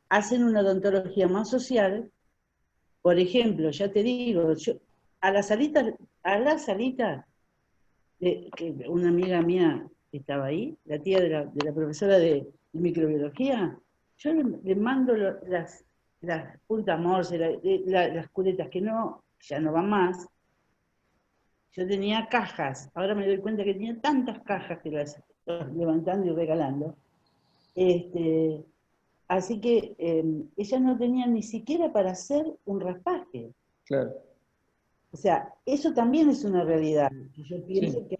Hacen una odontología más social. Por ejemplo, ya te digo, a la salita que una amiga mía que estaba ahí, la tía de la profesora de microbiología, yo le mando las puntas Morse, las curetas que ya no van más. Yo tenía cajas, ahora me doy cuenta que tenía tantas cajas que las estoy levantando y regalando. Así que ella no tenía ni siquiera para hacer un raspaje. Claro. O sea, eso también es una realidad. Yo pienso Sí.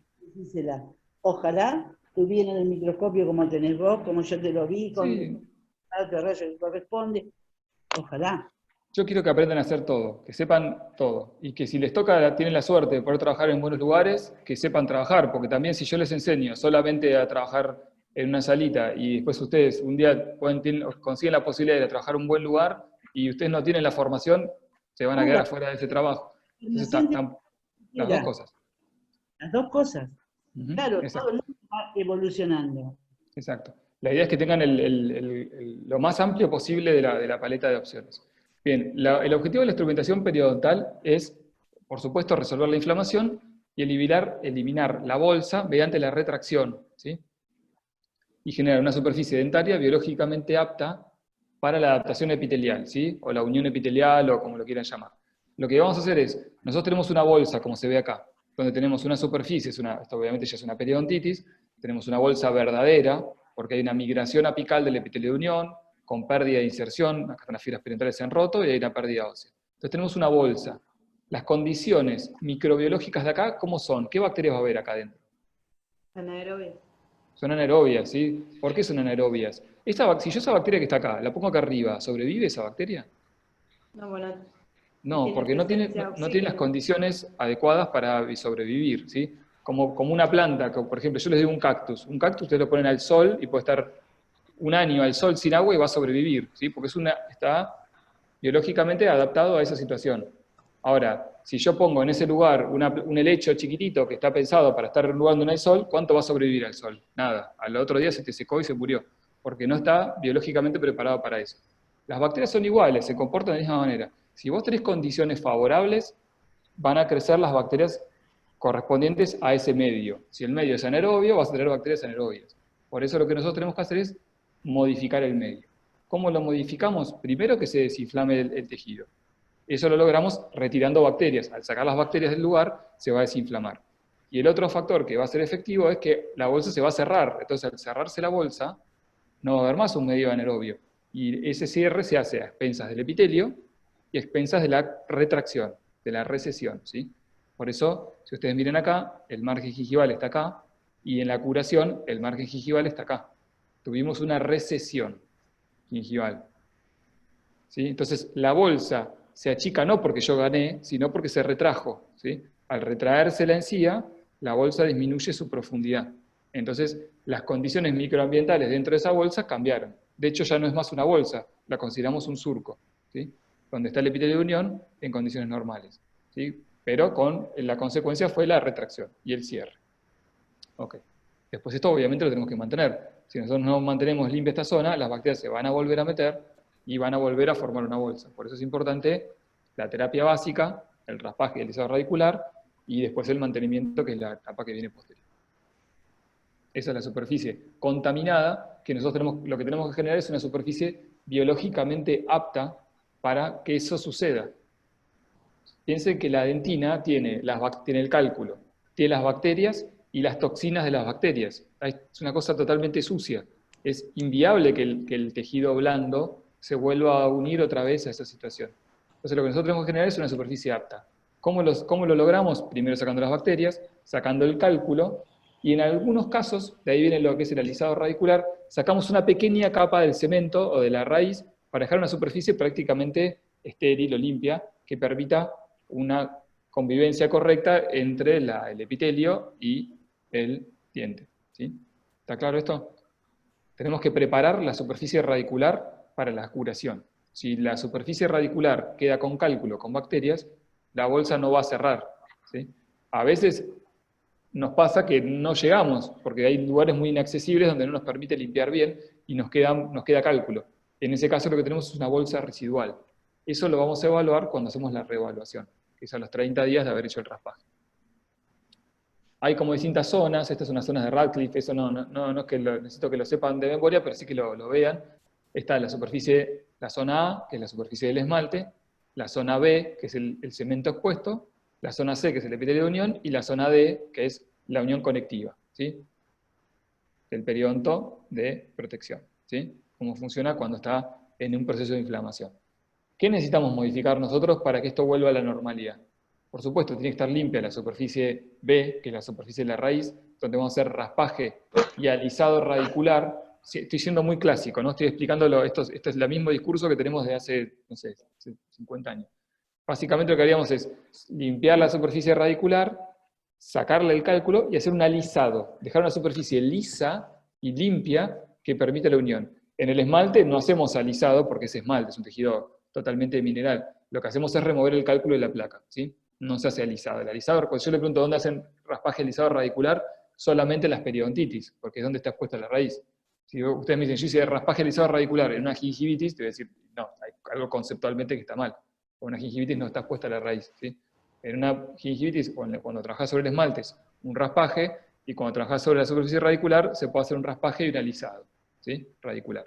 que ojalá tuvieran el microscopio como tenés vos, como yo te lo vi, con Sí. alto rayo que corresponde. Ojalá. Yo quiero que aprendan a hacer todo, que sepan todo, y que si les toca, tienen la suerte de poder trabajar en buenos lugares, que sepan trabajar, porque también si yo les enseño solamente a trabajar en una salita, y después ustedes un día consiguen la posibilidad de trabajar en un buen lugar, y ustedes no tienen la formación, se van a quedar afuera de ese trabajo. Entonces están las dos cosas. Las dos cosas. Ujú, Claro, exacto. todo va evolucionando. Exacto. La idea es que tengan lo más amplio posible de la paleta de opciones. Bien, el objetivo de la instrumentación periodontal es, por supuesto, resolver la inflamación y eliminar la bolsa mediante la retracción, ¿sí? Y generar una superficie dentaria biológicamente apta para la adaptación epitelial, ¿sí? O la unión epitelial, o como lo quieran llamar. Lo que vamos a hacer es, nosotros tenemos una bolsa, como se ve acá, donde tenemos una superficie, esto obviamente ya es una periodontitis, tenemos una bolsa verdadera, porque hay una migración apical del epitelio de unión, con pérdida de inserción, acá están las fibras periodontal se han roto, y hay una pérdida ósea. Entonces tenemos una bolsa. Las condiciones microbiológicas de acá, ¿cómo son? ¿Qué bacterias va a haber acá adentro? Anaerobia. Son anaerobias, ¿sí? ¿Por qué son anaerobias? Si yo esa bacteria que está acá, la pongo acá arriba, ¿sobrevive esa bacteria? No, bueno, No, tiene porque no tiene presencia de las oxígeno. condiciones adecuadas para sobrevivir, ¿sí? Como una planta, que, por ejemplo, yo les digo un cactus. Un cactus ustedes lo ponen al sol y puede estar un año al sol sin agua y va a sobrevivir, ¿sí? Porque está biológicamente adaptado a esa situación. Ahora, si yo pongo en ese lugar un helecho chiquitito que está pensado para estar en un lugar donde no hay sol, ¿cuánto va a sobrevivir al sol? Nada. Al otro día se te secó y se murió, porque no está biológicamente preparado para eso. Las bacterias son iguales, se comportan de la misma manera. Si vos tenés condiciones favorables, van a crecer las bacterias correspondientes a ese medio. Si el medio es anaerobio, vas a tener bacterias anaerobias. Por eso lo que nosotros tenemos que hacer es modificar el medio. ¿Cómo lo modificamos? Primero que se desinflame el tejido. Eso lo logramos retirando bacterias. Al sacar las bacterias del lugar, se va a desinflamar. Y el otro factor que va a ser efectivo es que la bolsa se va a cerrar. Entonces, al cerrarse la bolsa, no va a haber más un medio anaerobio. Y ese cierre se hace a expensas del epitelio y a expensas de la retracción, de la recesión, ¿sí? Por eso, si ustedes miren acá, el margen gingival está acá, y en la curación, el margen gingival está acá. Tuvimos una recesión gingival, ¿sí? Entonces, la bolsa se achica no porque yo gané, sino porque se retrajo, ¿sí? Al retraerse la encía, la bolsa disminuye su profundidad. Entonces, las condiciones microambientales dentro de esa bolsa cambiaron. De hecho, ya no es más una bolsa, la consideramos un surco, ¿sí? Donde está el epitelio de unión en condiciones normales, ¿sí? Pero la consecuencia fue la retracción y el cierre. Ok. Después esto obviamente lo tenemos que mantener. Si nosotros no mantenemos limpia esta zona, las bacterias se van a volver a meter y van a volver a formar una bolsa. Por eso es importante la terapia básica, el raspaje y el alisado radicular, y después el mantenimiento, que es la etapa que viene posterior. Esa es la superficie contaminada, que nosotros lo que tenemos que generar es una superficie biológicamente apta para que eso suceda. Piensen que la dentina tiene el cálculo, tiene las bacterias y las toxinas de las bacterias. Es una cosa totalmente sucia. Es inviable que el tejido blando se vuelva a unir otra vez a esa situación. Entonces lo que nosotros tenemos que generar es una superficie apta. ¿Cómo lo logramos? Primero sacando las bacterias, sacando el cálculo, y en algunos casos, de ahí viene lo que es el alisado radicular, sacamos una pequeña capa del cemento o de la raíz para dejar una superficie prácticamente estéril o limpia que permita una convivencia correcta entre el epitelio y el diente, ¿sí? ¿Está claro esto? Tenemos que preparar la superficie radicular para la curación. Si la superficie radicular queda con cálculo, con bacterias, la bolsa no va a cerrar, ¿sí? A veces nos pasa que no llegamos, porque hay lugares muy inaccesibles donde no nos permite limpiar bien y nos queda cálculo. En ese caso lo que tenemos es una bolsa residual. Eso lo vamos a evaluar cuando hacemos la reevaluación, que es a los 30 días de haber hecho el raspaje. Hay como distintas zonas, estas son las zonas de Radcliffe, eso no es que necesito que lo sepan de memoria, pero sí que lo vean. Está la superficie, la zona A, que es la superficie del esmalte, la zona B, que es el cemento expuesto, la zona C, que es el epitelio de unión, y la zona D, que es la unión conectiva, ¿sí? El periodonto de protección, ¿sí? Cómo funciona cuando está en un proceso de inflamación. ¿Qué necesitamos modificar nosotros para que esto vuelva a la normalidad? Por supuesto, tiene que estar limpia la superficie B, que es la superficie de la raíz, donde vamos a hacer raspaje y alisado radicular. Sí, estoy siendo muy clásico, ¿no? Estoy explicándolo, esto es el mismo discurso que tenemos de hace, no sé, 50 años. Básicamente lo que haríamos es limpiar la superficie radicular, sacarle el cálculo y hacer un alisado. Dejar una superficie lisa y limpia que permita la unión. En el esmalte no hacemos alisado porque es esmalte, es un tejido totalmente mineral. Lo que hacemos es remover el cálculo de la placa, ¿sí? No se hace alisado. El alisado, cuando yo le pregunto dónde hacen raspaje alisado radicular, solamente las periodontitis, porque es donde está expuesta la raíz. Si ustedes me dicen, yo hice raspaje alisado radicular en una gingivitis, te voy a decir, no, hay algo conceptualmente que está mal. Una gingivitis no está expuesta a la raíz, ¿sí? En una gingivitis, cuando trabajás sobre el esmalte, es un raspaje, y cuando trabajás sobre la superficie radicular, se puede hacer un raspaje y un alisado, ¿sí? Radicular.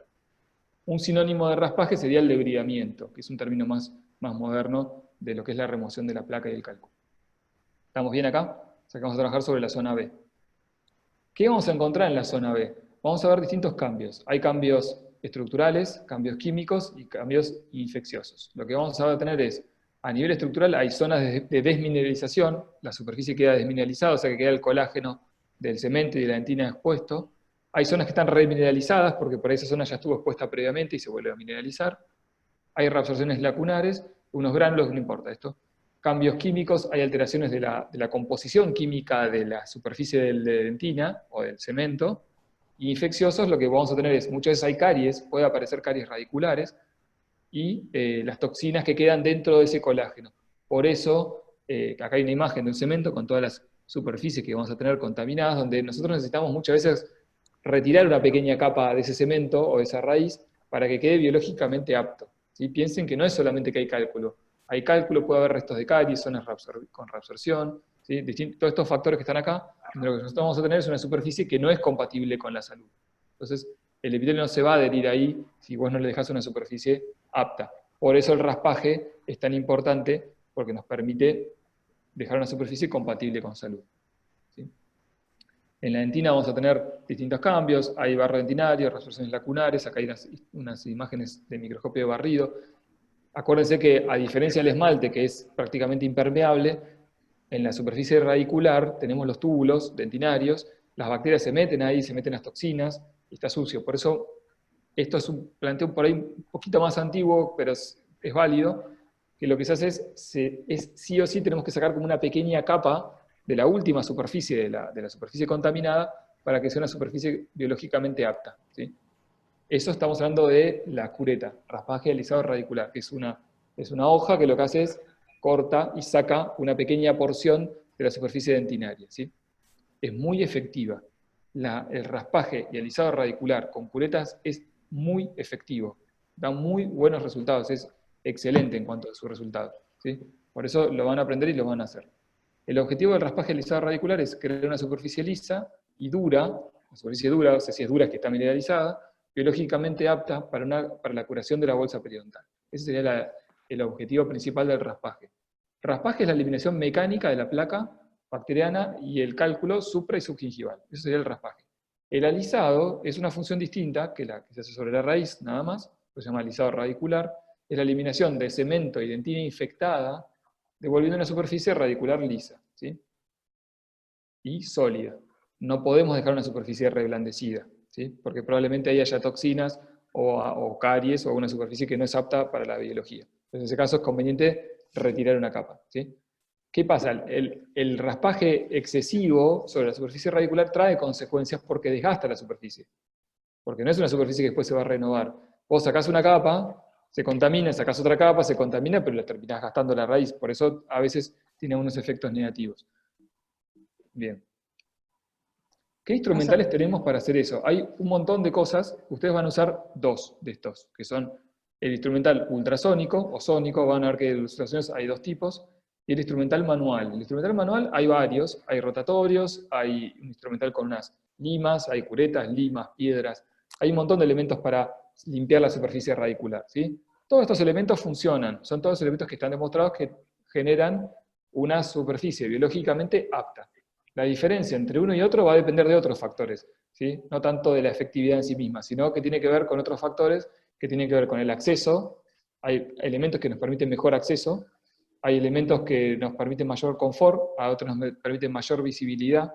Un sinónimo de raspaje sería el debridamiento, que es un término más moderno de lo que es la remoción de la placa y del cálculo. ¿Estamos bien acá? O sea, que vamos a trabajar sobre la zona B. ¿Qué vamos a encontrar en la zona B? Vamos a ver distintos cambios. Hay cambios estructurales, cambios químicos y cambios infecciosos. Lo que vamos a tener es, a nivel estructural hay zonas de desmineralización, la superficie queda desmineralizada, o sea que queda el colágeno del cemento y de la dentina expuesto. Hay zonas que están remineralizadas porque por ahí esa zona ya estuvo expuesta previamente y se vuelve a mineralizar. Hay reabsorciones lacunares, unos gránulos, no importa esto. Cambios químicos, hay alteraciones de la composición química de la superficie de la dentina o del cemento. Y infecciosos, lo que vamos a tener es, muchas veces hay caries, puede aparecer caries radiculares, y las toxinas que quedan dentro de ese colágeno. Por eso, acá hay una imagen de un cemento con todas las superficies que vamos a tener contaminadas, donde nosotros necesitamos muchas veces retirar una pequeña capa de ese cemento o de esa raíz para que quede biológicamente apto. ¿Sí? Piensen que no es solamente que hay cálculo. Hay cálculo, puede haber restos de caries, zonas con reabsorción, ¿sí? Todos estos factores que están acá, lo que nosotros vamos a tener es una superficie que no es compatible con la salud. Entonces, el epitelio no se va a adherir ahí si vos no le dejás una superficie apta. Por eso el raspaje es tan importante, porque nos permite dejar una superficie compatible con salud. ¿Sí? En la dentina vamos a tener distintos cambios, hay barro dentinario, reabsorciones lacunares, acá hay unas imágenes de microscopio de barrido. Acuérdense que a diferencia del esmalte, que es prácticamente impermeable, en la superficie radicular tenemos los túbulos dentinarios, las bacterias se meten ahí, se meten las toxinas, y está sucio. Por eso, esto es un planteo por ahí un poquito más antiguo, pero es válido, que lo que se hace es sí o sí tenemos que sacar como una pequeña capa de la última superficie, de la superficie contaminada, para que sea una superficie biológicamente apta. ¿Sí? Eso estamos hablando de la cureta, raspaje alisado radicular, que es una hoja que lo que hace es corta y saca una pequeña porción de la superficie dentinaria. ¿Sí? Es muy efectiva. El raspaje y alisado radicular con curetas es muy efectivo. Da muy buenos resultados, es excelente en cuanto a su resultado. ¿Sí? Por eso lo van a aprender y lo van a hacer. El objetivo del raspaje alisado radicular es crear una superficie lisa y dura, una superficie dura, o sea, si es dura es que está mineralizada, biológicamente apta para la curación de la bolsa periodontal. Ese sería el objetivo principal del raspaje. Raspaje es la eliminación mecánica de la placa bacteriana y el cálculo supra y subgingival. Eso sería el raspaje. El alisado es una función distinta que la que se hace sobre la raíz, nada más, se llama alisado radicular, es la eliminación de cemento y dentina infectada, devolviendo una superficie radicular lisa, ¿sí? Y sólida. No podemos dejar una superficie reblandecida, ¿sí? Porque probablemente ahí haya toxinas o caries o una superficie que no es apta para la biología. Entonces, en ese caso es conveniente retirar una capa, ¿sí? ¿Qué pasa? El raspaje excesivo sobre la superficie radicular trae consecuencias porque desgasta la superficie. Porque no es una superficie que después se va a renovar. Vos sacás una capa, se contamina, sacás otra capa, se contamina, pero la terminás gastando la raíz. Por eso a veces tiene unos efectos negativos. Bien. ¿Qué instrumentales tenemos para hacer eso? Hay un montón de cosas. Ustedes van a usar dos de estos, que son el instrumental ultrasónico o sónico. Van a ver que de los ultrasonidos hay dos tipos. Y el instrumental manual. El instrumental manual hay varios, hay rotatorios, hay un instrumental con unas limas, hay curetas, limas, piedras, hay un montón de elementos para limpiar la superficie radicular, ¿sí? Todos estos elementos funcionan, son todos elementos que están demostrados que generan una superficie biológicamente apta. La diferencia entre uno y otro va a depender de otros factores, ¿sí? No tanto de la efectividad en sí misma, sino que tiene que ver con otros factores que tienen que ver con el acceso. Hay elementos que nos permiten mejor acceso, hay elementos que nos permiten mayor confort, a otros nos permiten mayor visibilidad.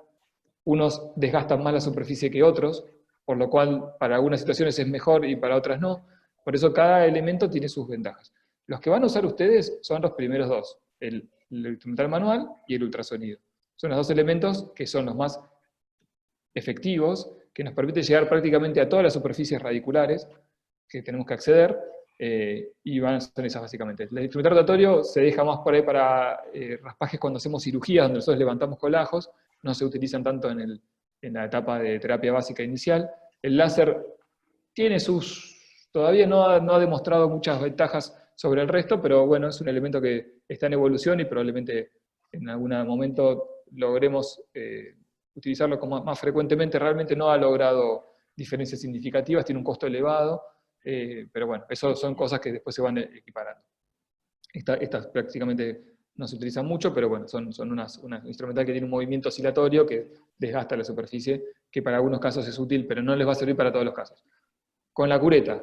Unos desgastan más la superficie que otros, por lo cual para algunas situaciones es mejor y para otras no. Por eso cada elemento tiene sus ventajas. Los que van a usar ustedes son los primeros dos, el instrumental manual y el ultrasonido. Son los dos elementos que son los más efectivos, que nos permiten llegar prácticamente a todas las superficies radiculares que tenemos que acceder, y van a ser esas básicamente. El instrumental rotatorio se deja más por ahí para raspajes cuando hacemos cirugías, donde nosotros levantamos colajos, no se utilizan tanto en la etapa de terapia básica inicial. El láser tiene todavía no ha demostrado muchas ventajas sobre el resto, pero bueno, es un elemento que está en evolución y probablemente en algún momento logremos utilizarlo más frecuentemente. Realmente no ha logrado diferencias significativas, tiene un costo elevado, pero bueno, eso son cosas que después se van equiparando. Estas prácticamente no se utilizan mucho, pero bueno, son unas instrumental que tiene un movimiento oscilatorio que desgasta la superficie, que para algunos casos es útil, pero no les va a servir para todos los casos. Con la cureta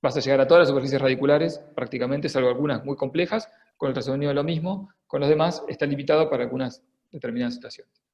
vas a llegar a todas las superficies radiculares, prácticamente, salvo algunas muy complejas. Con el ultrasonido lo mismo, con los demás está limitado para algunas determinadas situaciones.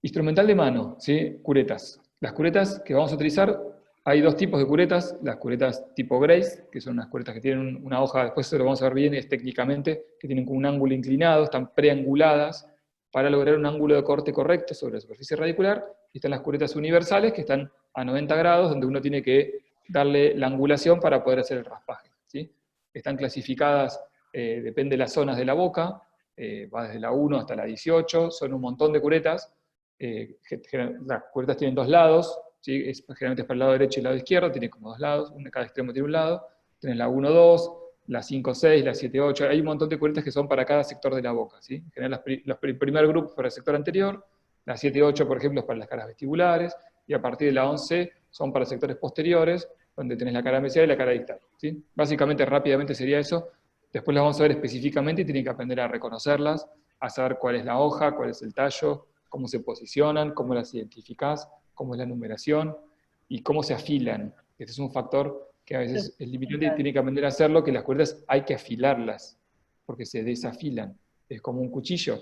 Instrumental de mano, ¿sí? Curetas. Las curetas que vamos a utilizar, hay dos tipos de curetas, las curetas tipo Grace, que son unas curetas que tienen una hoja, después se lo vamos a ver bien, es técnicamente, que tienen como un ángulo inclinado, están preanguladas, para lograr un ángulo de corte correcto sobre la superficie radicular, y están las curetas universales, que están a 90 grados, donde uno tiene que darle la angulación para poder hacer el raspaje, ¿sí? Están clasificadas depende de las zonas de la boca, va desde la 1 hasta la 18, son un montón de curetas. Las curetas tienen 2 lados, ¿sí? Generalmente es para el lado derecho y el lado izquierdo, tiene como 2 lados, cada extremo tiene un lado. Tenés la 1-2, la 5-6, la 7-8, hay un montón de curetas que son para cada sector de la boca, ¿sí? En general, el primer grupo para el sector anterior, la 7-8, por ejemplo, es para las caras vestibulares, y a partir de la 11 son para sectores posteriores, donde tenés la cara mesial y la cara distal, ¿sí? Básicamente, rápidamente sería eso. Después las vamos a ver específicamente y tienen que aprender a reconocerlas, a saber cuál es la hoja, cuál es el tallo, cómo se posicionan, cómo las identificás, cómo es la numeración y cómo se afilan. Este es un factor que a veces el limitante tiene que aprender a hacerlo, que las cuerdas hay que afilarlas, porque se desafilan. Es como un cuchillo.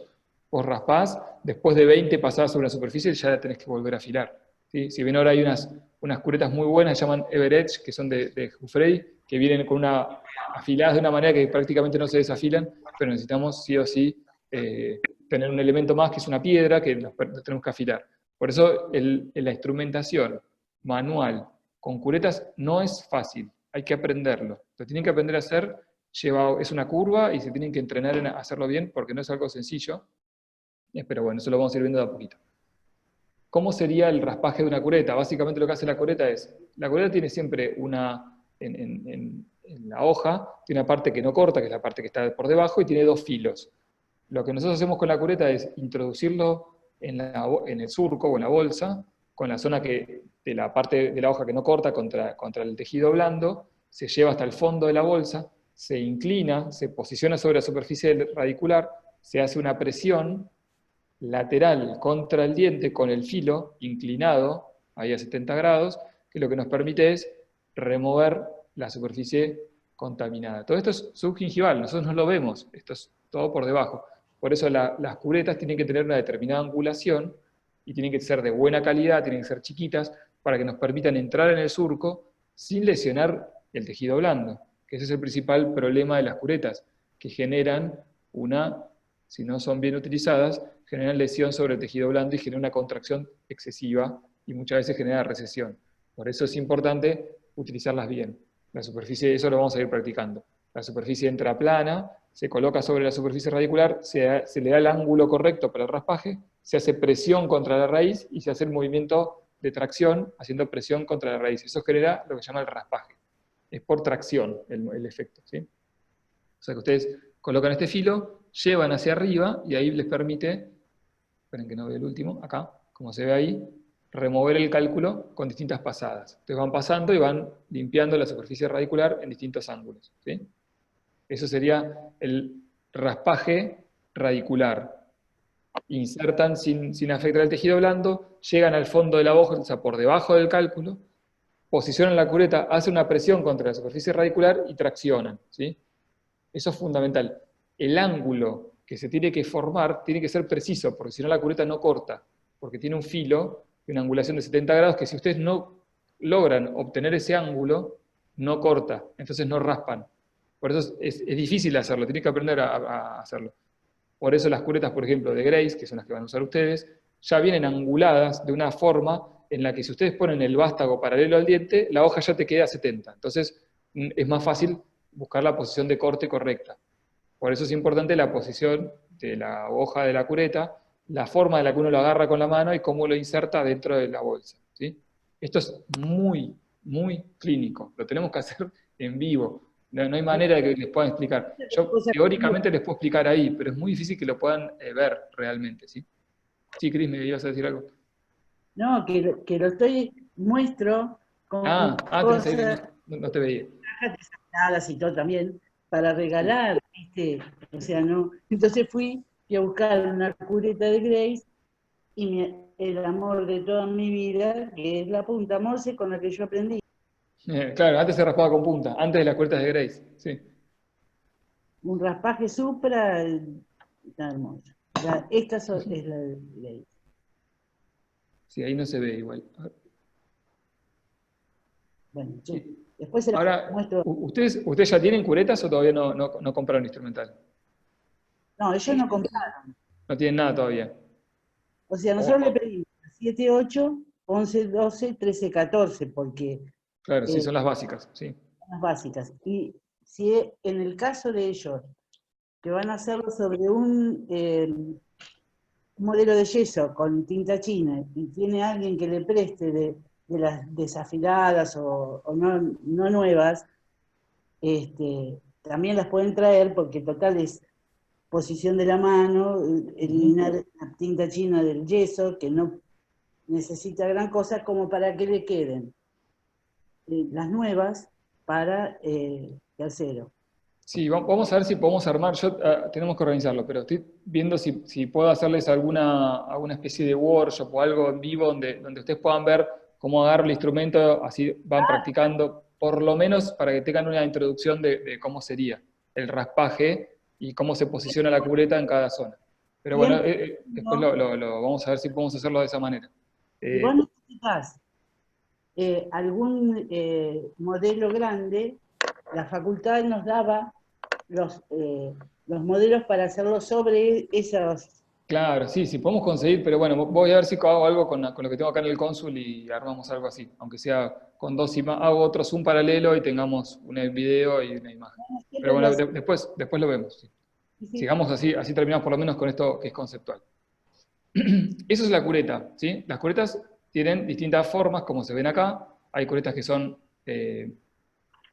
Vos raspás, después de 20 pasás sobre la superficie y ya la tenés que volver a afilar, ¿sí? Si bien ahora hay unas curetas muy buenas, se llaman Everedge, que son de Hufrey, que vienen con afiladas de una manera que prácticamente no se desafilan, pero necesitamos sí o sí tener un elemento más, que es una piedra, que nos tenemos que afilar. Por eso la instrumentación manual con curetas no es fácil, hay que aprenderlo. Lo tienen que aprender a hacer, es una curva y se tienen que entrenar en hacerlo bien, porque no es algo sencillo. Pero bueno, eso lo vamos a ir viendo de a poquito. ¿Cómo sería el raspaje de una cureta? Básicamente lo que hace la cureta es, la cureta tiene siempre en la hoja, tiene una parte que no corta, que es la parte que está por debajo, y tiene 2 filos. Lo que nosotros hacemos con la cureta es introducirlo en el surco o en la bolsa, con la zona de la parte de la hoja que no corta contra el tejido blando, se lleva hasta el fondo de la bolsa, se inclina, se posiciona sobre la superficie radicular, se hace una presión lateral contra el diente con el filo inclinado, ahí a 70 grados, que lo que nos permite es remover la superficie contaminada. Todo esto es subgingival, nosotros no lo vemos, esto es todo por debajo. Por eso las curetas tienen que tener una determinada angulación y tienen que ser de buena calidad, tienen que ser chiquitas, para que nos permitan entrar en el surco sin lesionar el tejido blando, que ese es el principal problema de las curetas, que generan si no son bien utilizadas, generan lesión sobre el tejido blando y generan una contracción excesiva y muchas veces genera recesión. Por eso es importante utilizarlas bien. La superficie, eso lo vamos a ir practicando. La superficie entra plana, se coloca sobre la superficie radicular, se le da el ángulo correcto para el raspaje, se hace presión contra la raíz y se hace el movimiento de tracción haciendo presión contra la raíz. Eso genera lo que se llama el raspaje. Es por tracción el efecto, ¿sí? O sea que ustedes colocan este filo, llevan hacia arriba y ahí les permite, esperen que no veo el último, acá, como se ve ahí, remover el cálculo con distintas pasadas. Entonces van pasando y van limpiando la superficie radicular en distintos ángulos, ¿sí? Eso sería el raspaje radicular. Insertan sin afectar el tejido blando, llegan al fondo de la hoja, o sea, por debajo del cálculo, posicionan la cureta, hacen una presión contra la superficie radicular y traccionan, ¿sí? Eso es fundamental. El ángulo que se tiene que formar tiene que ser preciso, porque si no la cureta no corta, porque tiene un filo y una angulación de 70 grados que si ustedes no logran obtener ese ángulo, no corta, entonces no raspan. Por eso es difícil hacerlo, tienen que aprender a hacerlo. Por eso las curetas, por ejemplo, de Grace, que son las que van a usar ustedes, ya vienen anguladas de una forma en la que si ustedes ponen el vástago paralelo al diente, la hoja ya te queda a 70. Entonces es más fácil buscar la posición de corte correcta. Por eso es importante la posición de la hoja de la cureta, la forma en la que uno lo agarra con la mano y cómo lo inserta dentro de la bolsa, ¿sí? Esto es muy, muy clínico. Lo tenemos que hacer en vivo. No hay manera de que les puedan explicar. Yo teóricamente les puedo explicar ahí, pero es muy difícil que lo puedan ver realmente, ¿sí? Sí, Cris, ¿me ibas a decir algo? No, que lo muestro con cosas, no te veía. cajas desafiadas y todo también, para regalar, ¿viste? O sea, no. Entonces fui a buscar una cureta de Grace y el amor de toda mi vida, que es la punta morse con la que yo aprendí. Claro, antes se raspaba con punta, antes de las cuerdas de Grace, sí. Un raspaje supra, está hermoso. Esta es la de Grace. Sí, ahí no se ve igual. Bueno, Sí. después se la Ahora, muestro. ¿ustedes ya tienen curetas o todavía no compraron instrumental? No, ellos no compraron. No tienen nada todavía. O sea, nosotros le pedimos 7, 8, 11, 12, 13, 14, porque Claro, sí, son las básicas, sí. son las básicas. Y si en el caso de ellos que van a hacerlo sobre un modelo de yeso con tinta china y tiene alguien que le preste de las desafiladas o no nuevas, también las pueden traer porque total es posición de la mano, eliminar la tinta china del yeso, que no necesita gran cosa, como para que le queden las nuevas para tercero. Sí, vamos a ver si podemos armar, tenemos que organizarlo, pero estoy viendo si puedo hacerles alguna especie de workshop o algo en vivo donde ustedes puedan ver cómo agarrar el instrumento, así van practicando, por lo menos para que tengan una introducción de cómo sería el raspaje y cómo se posiciona la cureta en cada zona. Pero bueno, después vamos a ver si podemos hacerlo de esa manera. Si vos necesitas algún modelo grande, la facultad nos daba los modelos para hacerlo sobre esos. Claro, sí, podemos conseguir, pero bueno, voy a ver si hago algo con lo que tengo acá en el cónsul y armamos algo así, aunque sea con dos imágenes, hago otro Zoom paralelo y tengamos un video y una imagen. Pero bueno, después lo vemos. Sí. Sí. Sigamos así terminamos por lo menos con esto que es conceptual. Eso es la cureta, ¿sí? Las curetas tienen distintas formas, como se ven acá. Hay curetas que son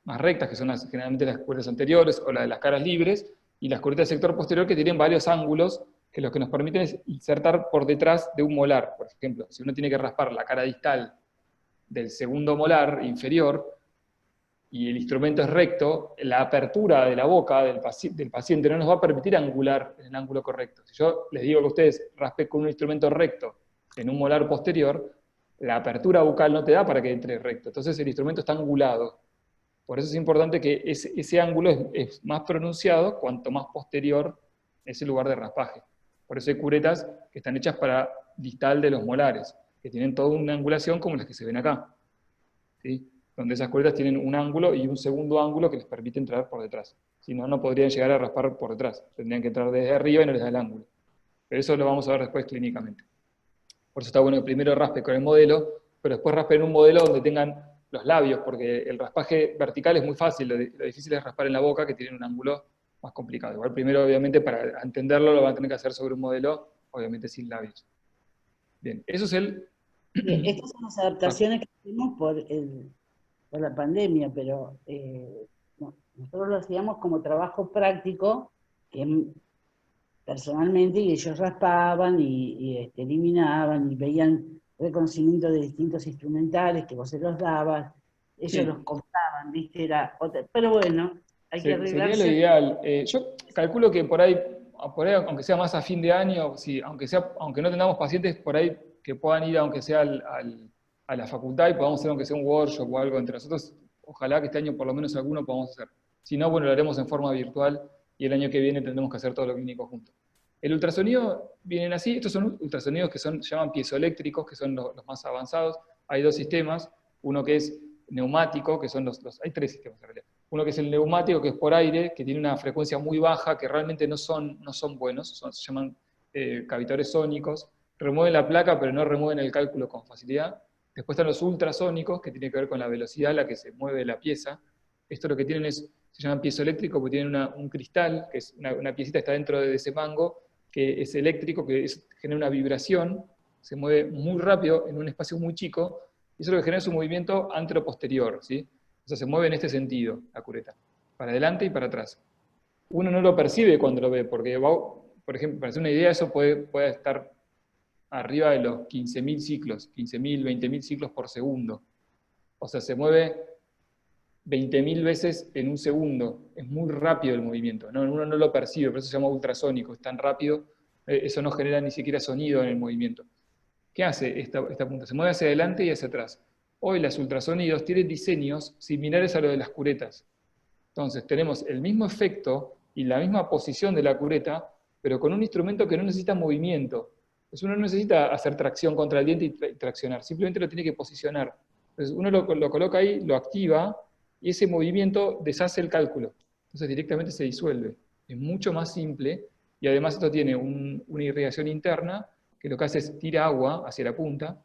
más rectas, que son generalmente las curetas anteriores o las de las caras libres, y las curetas del sector posterior que tienen varios ángulos que lo que nos permiten es insertar por detrás de un molar. Por ejemplo, si uno tiene que raspar la cara distal del segundo molar inferior y el instrumento es recto, la apertura de la boca del paciente no nos va a permitir angular en el ángulo correcto. Si yo les digo que ustedes raspen con un instrumento recto en un molar posterior, la apertura bucal no te da para que entre recto. Entonces el instrumento está angulado. Por eso es importante que ese ángulo es más pronunciado cuanto más posterior es el lugar de raspaje. Por eso hay curetas que están hechas para distal de los molares, que tienen toda una angulación como las que se ven acá, ¿sí? Donde esas curetas tienen un ángulo y un segundo ángulo que les permite entrar por detrás. Si no, no podrían llegar a raspar por detrás. Tendrían que entrar desde arriba y no les da el ángulo. Pero eso lo vamos a ver después clínicamente. Por eso está bueno que primero raspe con el modelo, pero después raspe en un modelo donde tengan los labios, porque el raspaje vertical es muy fácil, lo difícil es raspar en la boca, que tiene un ángulo más complicado. Igual primero, obviamente, para entenderlo, lo van a tener que hacer sobre un modelo, obviamente sin labios. Bien, eso es el... Estas son las adaptaciones que hicimos por la pandemia, pero nosotros lo hacíamos como trabajo práctico, que personalmente, y ellos raspaban y eliminaban y veían reconocimiento de distintos instrumentales que vos se los dabas, ellos los compraban, ¿viste? Pero bueno, hay que arreglarse. Sería lo ideal. Yo calculo que por ahí, aunque sea más a fin de año, aunque no tengamos pacientes por ahí que puedan ir, aunque sea a la facultad y podamos hacer aunque sea un workshop o algo entre nosotros, ojalá que este año por lo menos alguno podamos hacer. Si no, bueno, lo haremos en forma virtual y el año que viene tendremos que hacer todo lo clínico juntos. El ultrasonido vienen así, estos son ultrasonidos que se llaman piezoeléctricos, que son los más avanzados. Hay dos sistemas, uno que es neumático, que son hay tres sistemas en realidad. Uno que es el neumático, que es por aire, que tiene una frecuencia muy baja, que realmente no son buenos, se llaman cavitadores sónicos, remueven la placa pero no remueven el cálculo con facilidad. Después están los ultrasónicos, que tiene que ver con la velocidad a la que se mueve la pieza. Esto lo que tienen se llaman piezoeléctricos, porque tienen un cristal, que es una piecita que está dentro de ese mango, que es eléctrico, que genera una vibración, se mueve muy rápido en un espacio muy chico, y eso lo que genera es un movimiento antero-posterior, ¿sí? O sea, se mueve en este sentido, la cureta, para adelante y para atrás. Uno no lo percibe cuando lo ve, porque, por ejemplo, para hacer una idea, eso puede estar arriba de los 15.000 ciclos, 15.000, 20.000 ciclos por segundo. O sea, se mueve 20.000 veces en un segundo. Es muy rápido el movimiento, ¿no? Uno no lo percibe, por eso se llama ultrasónico, es tan rápido, eso no genera ni siquiera sonido en el movimiento. ¿Qué hace esta punta? Se mueve hacia adelante y hacia atrás. Hoy los ultrasonidos tienen diseños similares a los de las curetas. Entonces tenemos el mismo efecto y la misma posición de la cureta, pero con un instrumento que no necesita movimiento. Entonces uno no necesita hacer tracción contra el diente y traccionar, simplemente lo tiene que posicionar. Entonces uno lo coloca ahí, lo activa, y ese movimiento deshace el cálculo. Entonces directamente se disuelve. Es mucho más simple, y además esto tiene una irrigación interna, que lo que hace es tira agua hacia la punta,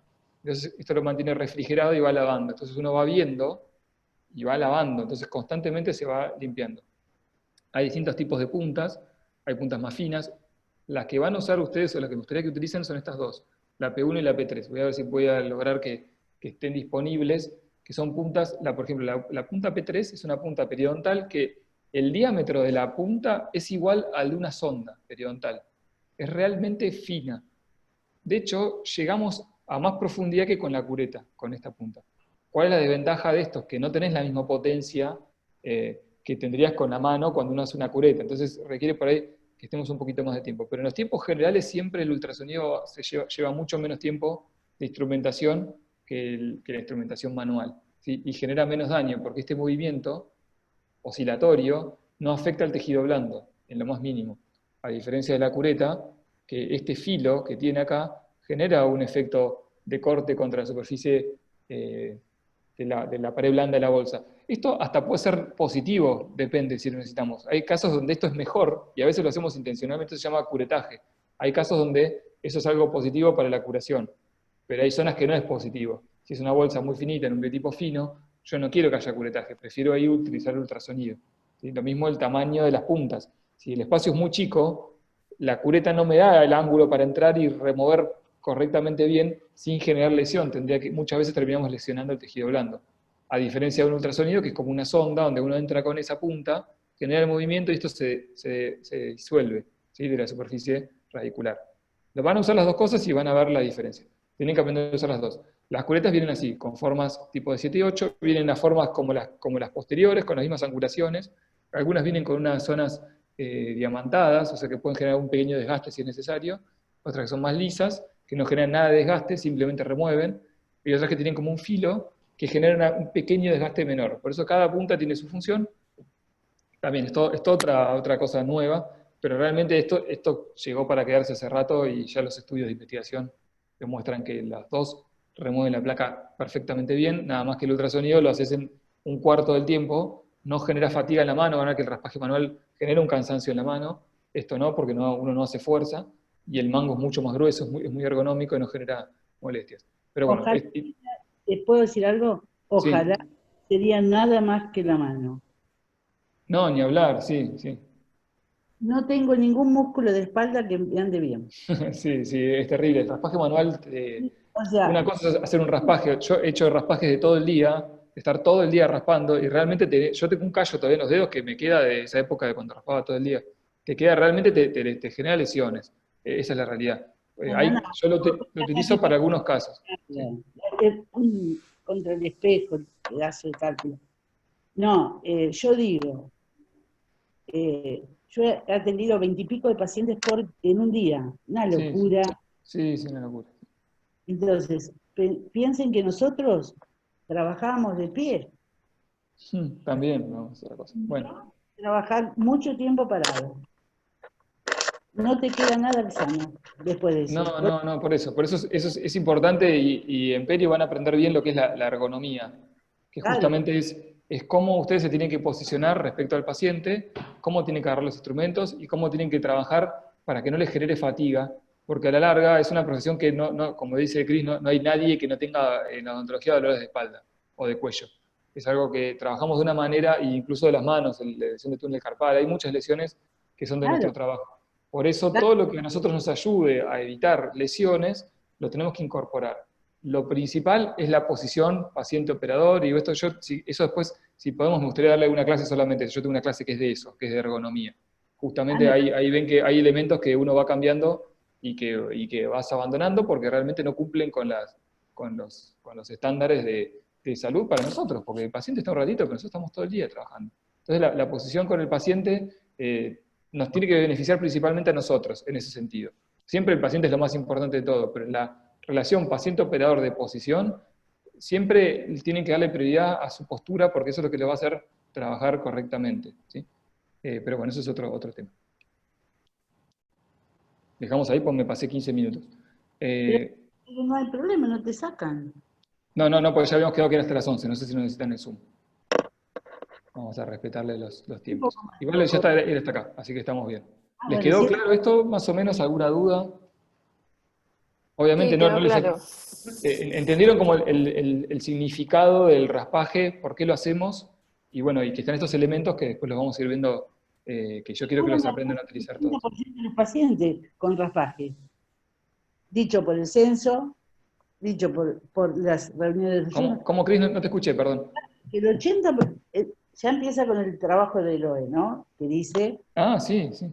entonces esto lo mantiene refrigerado y va lavando. Entonces uno va viendo y va lavando, entonces constantemente se va limpiando. Hay distintos tipos de puntas, hay puntas más finas. Las que van a usar ustedes, o las que me gustaría que utilicen, son estas dos, la P1 y la P3. Voy a ver si voy a lograr que estén disponibles, que son puntas, por ejemplo, la punta P3 es una punta periodontal que el diámetro de la punta es igual al de una sonda periodontal. Es realmente fina. De hecho, llegamos a más profundidad que con la cureta, con esta punta. ¿Cuál es la desventaja de esto? Que no tenés la misma potencia que tendrías con la mano cuando uno hace una cureta. Entonces requiere por ahí que estemos un poquito más de tiempo. Pero en los tiempos generales siempre el ultrasonido lleva mucho menos tiempo de instrumentación que la instrumentación manual, ¿sí? Y genera menos daño, porque este movimiento oscilatorio no afecta al tejido blando, en lo más mínimo. A diferencia de la cureta, que este filo que tiene acá genera un efecto de corte contra la superficie de la pared blanda de la bolsa. Esto hasta puede ser positivo, depende si lo necesitamos. Hay casos donde esto es mejor, y a veces lo hacemos intencionalmente, eso se llama curetaje. Hay casos donde eso es algo positivo para la curación, pero hay zonas que no es positivo. Si es una bolsa muy finita, en un biotipo fino, yo no quiero que haya curetaje, prefiero ahí utilizar ultrasonido. ¿Sí? Lo mismo el tamaño de las puntas. Si el espacio es muy chico, la cureta no me da el ángulo para entrar y remover correctamente bien sin generar lesión. Muchas veces terminamos lesionando el tejido blando. A diferencia de un ultrasonido, que es como una sonda, donde uno entra con esa punta, genera el movimiento y esto se disuelve, ¿sí? De la superficie radicular. Lo van a usar las dos cosas y van a ver la diferencia. Tienen que aprender a usar las dos. Las curetas vienen así, con formas tipo de 7 y 8, vienen a formas como las posteriores, con las mismas angulaciones. Algunas vienen con unas zonas diamantadas, o sea que pueden generar un pequeño desgaste si es necesario. Otras que son más lisas, que no generan nada de desgaste, simplemente remueven. Y otras que tienen como un filo, que generan un pequeño desgaste menor. Por eso cada punta tiene su función. También, esto otra cosa nueva, pero realmente esto llegó para quedarse hace rato y ya los estudios de investigación demuestran que las dos remueven la placa perfectamente bien, nada más que el ultrasonido lo haces en un cuarto del tiempo, no genera fatiga en la mano, van a ver que el raspaje manual genera un cansancio en la mano, esto no, porque uno no hace fuerza, y el mango es mucho más grueso, es muy ergonómico y no genera molestias. Pero bueno, Ojalá, ¿te puedo decir algo? Ojalá sí. sería nada más que la mano. No, ni hablar, sí, sí. No tengo ningún músculo de espalda que me ande bien. Sí, es terrible. El raspaje manual, O sea, una cosa es hacer un raspaje. Yo he hecho raspajes de todo el día, de estar todo el día raspando, y realmente yo tengo un callo todavía en los dedos que me queda de esa época de cuando raspaba todo el día. Te queda realmente, te genera lesiones. Esa es la realidad. Yo lo utilizo para algunos casos. Sí. Contra el espejo, el pedazo de cálculo. No, yo digo, yo he atendido 20 y pico de pacientes en un día, una locura. Sí, una locura. Entonces, piensen que nosotros trabajábamos de pie. También, no, es otra cosa. Bueno. Trabajar mucho tiempo parado. No te queda nada sano después de eso. No, por eso es importante y en Perio van a aprender bien lo que es la ergonomía, que justamente es cómo ustedes se tienen que posicionar respecto al paciente, cómo tienen que agarrar los instrumentos y cómo tienen que trabajar para que no les genere fatiga, porque a la larga es una profesión que, como dice Cris, no hay nadie que no tenga en la odontología dolores de espalda o de cuello. Es algo que trabajamos de una manera, e incluso de las manos, la lesión de túnel carpal, hay muchas lesiones que son de nuestro trabajo. Por eso todo lo que a nosotros nos ayude a evitar lesiones, lo tenemos que incorporar. Lo principal es la posición paciente-operador, y eso después, si podemos, me gustaría darle una clase solamente. Yo tengo una clase que es de eso, que es de ergonomía. Justamente ahí ven que hay elementos que uno va cambiando y que vas abandonando porque realmente no cumplen con los estándares de salud para nosotros, porque el paciente está un ratito, pero nosotros estamos todo el día trabajando. Entonces la posición con el paciente nos tiene que beneficiar principalmente a nosotros, en ese sentido. Siempre el paciente es lo más importante de todo, pero la relación paciente-operador de posición, siempre tienen que darle prioridad a su postura, porque eso es lo que le va a hacer trabajar correctamente, ¿sí? Pero bueno, eso es otro tema. Dejamos ahí, pues me pasé 15 minutos. Pero no hay problema, no te sacan. No, porque ya habíamos quedado que era hasta las 11, no sé si necesitan el Zoom. Vamos a respetarle los tiempos. Igual ya era hasta acá, así que estamos bien. ¿Les quedó claro esto? ¿Más o menos alguna duda? Obviamente sí, no les... claro. ¿Entendieron como el significado del raspaje? ¿Por qué lo hacemos? Y bueno, y que están estos elementos que después los vamos a ir viendo que yo quiero que los aprendan a utilizar todos. 80% de los pacientes con raspaje. Dicho por el censo, dicho por las reuniones de ¿Cómo Cris? No te escuché, perdón. que el 80%, ya empieza con el trabajo de Eloe, ¿no? Que dice, Ah, sí, sí.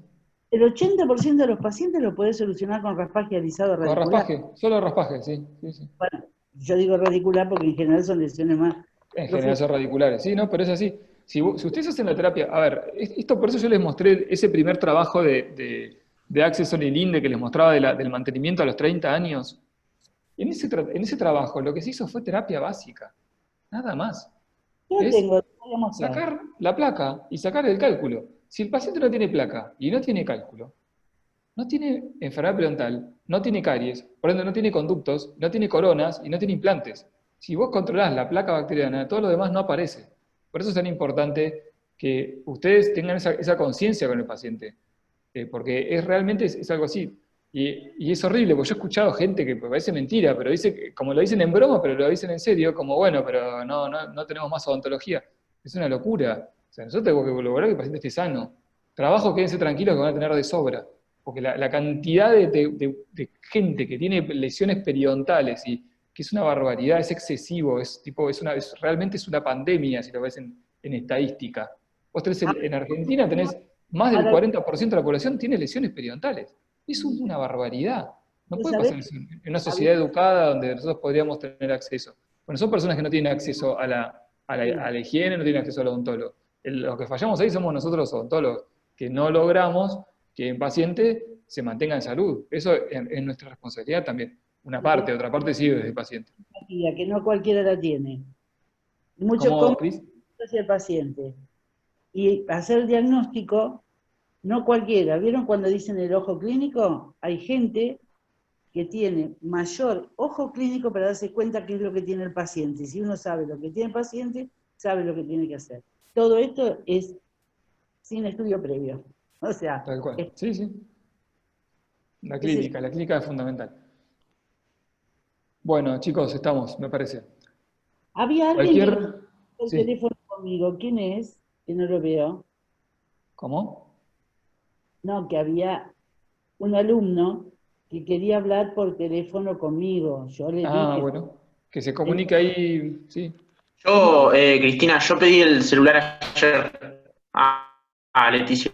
el 80% de los pacientes lo puede solucionar con raspaje alisado Con radicular. raspaje, solo raspaje, sí, sí, sí. Bueno, yo digo radicular porque en general son lesiones más En general son radiculares, sí, no, pero es así. Si ustedes hacen la terapia, a ver, esto por eso yo les mostré ese primer trabajo de Access on Linde que les mostraba del mantenimiento a los 30 años. En ese trabajo lo que se hizo fue terapia básica, nada más. Yo Es tengo, te voy a mostrar. sacar la placa y sacar el cálculo. Si el paciente no tiene placa y no tiene cálculo, no tiene enfermedad periodontal, no tiene caries, por ende no tiene conductos, no tiene coronas y no tiene implantes. Si vos controlás la placa bacteriana, todo lo demás no aparece. Por eso es tan importante que ustedes tengan esa conciencia con el paciente, porque realmente es algo así. Y es horrible, porque yo he escuchado gente que parece mentira, pero dice, como lo dicen en broma, pero lo dicen en serio, como bueno, pero no tenemos más odontología. Es una locura. O sea, nosotros tenemos que lograr que el paciente esté sano. Trabajo, quédense tranquilos que van a tener de sobra. Porque la cantidad de gente que tiene lesiones periodontales y que es una barbaridad, es excesivo, realmente es una pandemia si lo ves en estadística. Vos tenés en Argentina tenés más del 40% de la población tiene lesiones periodontales. Es una barbaridad. No puede pasar eso en una sociedad educada donde nosotros podríamos tener acceso. Bueno, son personas que no tienen acceso a la higiene, no tienen acceso al odontólogo. Los que fallamos ahí somos nosotros los odontólogos, que no logramos que el paciente se mantenga en salud. Eso es nuestra responsabilidad también. Una parte, otra parte sigue desde el paciente. Que no cualquiera la tiene. Mucho ¿Cómo, Cris? hacia el paciente. Y hacer el diagnóstico, no cualquiera. ¿Vieron cuando dicen el ojo clínico? Hay gente que tiene mayor ojo clínico para darse cuenta qué es lo que tiene el paciente. Si uno sabe lo que tiene el paciente, sabe lo que tiene que hacer. Todo esto es sin estudio previo. O sea, tal cual. Sí, sí. La clínica es fundamental. Bueno, chicos, estamos, me parece. Había alguien que el Sí. teléfono conmigo. ¿Quién es? Que no lo veo. ¿Cómo? No, que había un alumno que quería hablar por teléfono conmigo. Yo le dije... Bueno, que se comunique ahí, sí. Yo, Cristina, yo pedí el celular ayer a Leticia.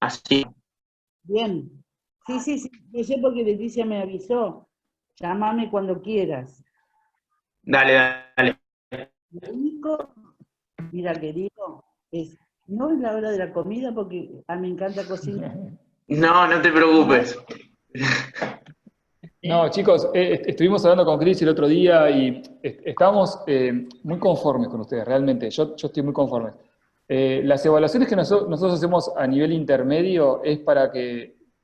Así. Bien. Sí, yo sé porque Leticia me avisó. Llámame cuando quieras. Dale. Lo único, mira querido, no es la hora de la comida porque a mí me encanta cocinar. No te preocupes. No, chicos, estuvimos hablando con Cris el otro día y estamos muy conformes con ustedes, realmente. Yo estoy muy conforme. Las evaluaciones que nosotros hacemos a nivel intermedio es para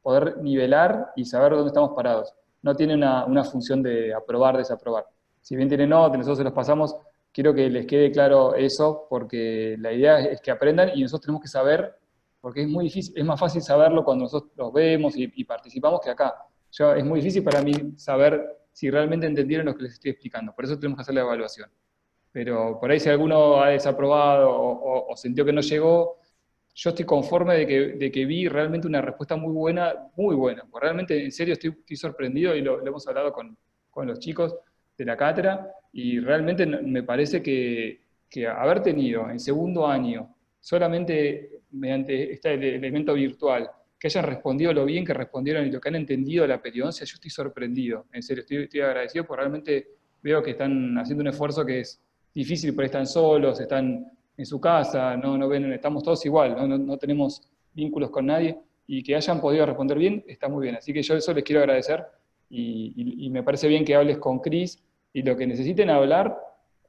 poder nivelar y saber dónde estamos parados. No tiene una función de aprobar, desaprobar. Si bien tiene notas, nosotros se los pasamos, quiero que les quede claro eso, porque la idea es que aprendan y nosotros tenemos que saber, porque es muy difícil, es más fácil saberlo cuando nosotros los vemos y participamos que acá. Es muy difícil para mí saber si realmente entendieron lo que les estoy explicando, por eso tenemos que hacer la evaluación. Pero por ahí si alguno ha desaprobado o sintió que no llegó, yo estoy conforme de que vi realmente una respuesta muy buena, porque realmente en serio estoy sorprendido y lo hemos hablado con los chicos de la cátedra, y realmente me parece que haber tenido en segundo año, solamente mediante este elemento virtual, que hayan respondido lo bien que respondieron y lo que han entendido de la periodoncia, yo estoy sorprendido, en serio, estoy agradecido porque realmente veo que están haciendo un esfuerzo que es difícil, porque están solos, están en su casa, no ven, estamos todos igual, no tenemos vínculos con nadie, y que hayan podido responder bien, está muy bien. Así que yo eso les quiero agradecer, y me parece bien que hables con Cris, y lo que necesiten hablar,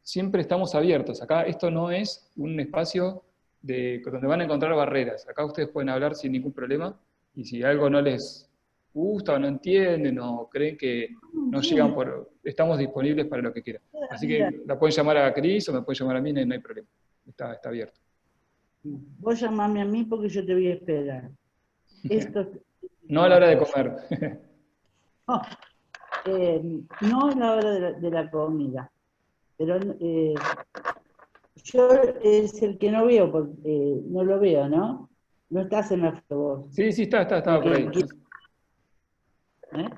siempre estamos abiertos. Acá esto no es un espacio donde van a encontrar barreras. Acá ustedes pueden hablar sin ningún problema, y si algo no les gusta o no entienden o creen que no llegan estamos disponibles para lo que quieran. Así que la pueden llamar a Cris o me pueden llamar a mí, no hay problema. Está abierto. Vos llamame a mí porque yo te voy a esperar. No a la hora de comer. No a la hora de la comida. Pero yo es el que no veo, porque no lo veo, ¿no? No estás en la favor. Sí, sí, estaba por ahí. ¿Eh?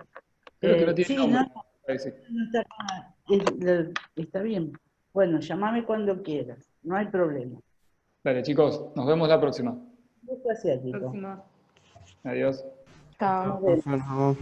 Creo que no tiene Sí, nombre. no, Ahí sí. no está bien. Bueno, llámame cuando quieras, no hay problema. Dale, chicos, nos vemos la próxima. Gusto asiático. Próximo. Adiós. Chao. Nos vemos. Bueno.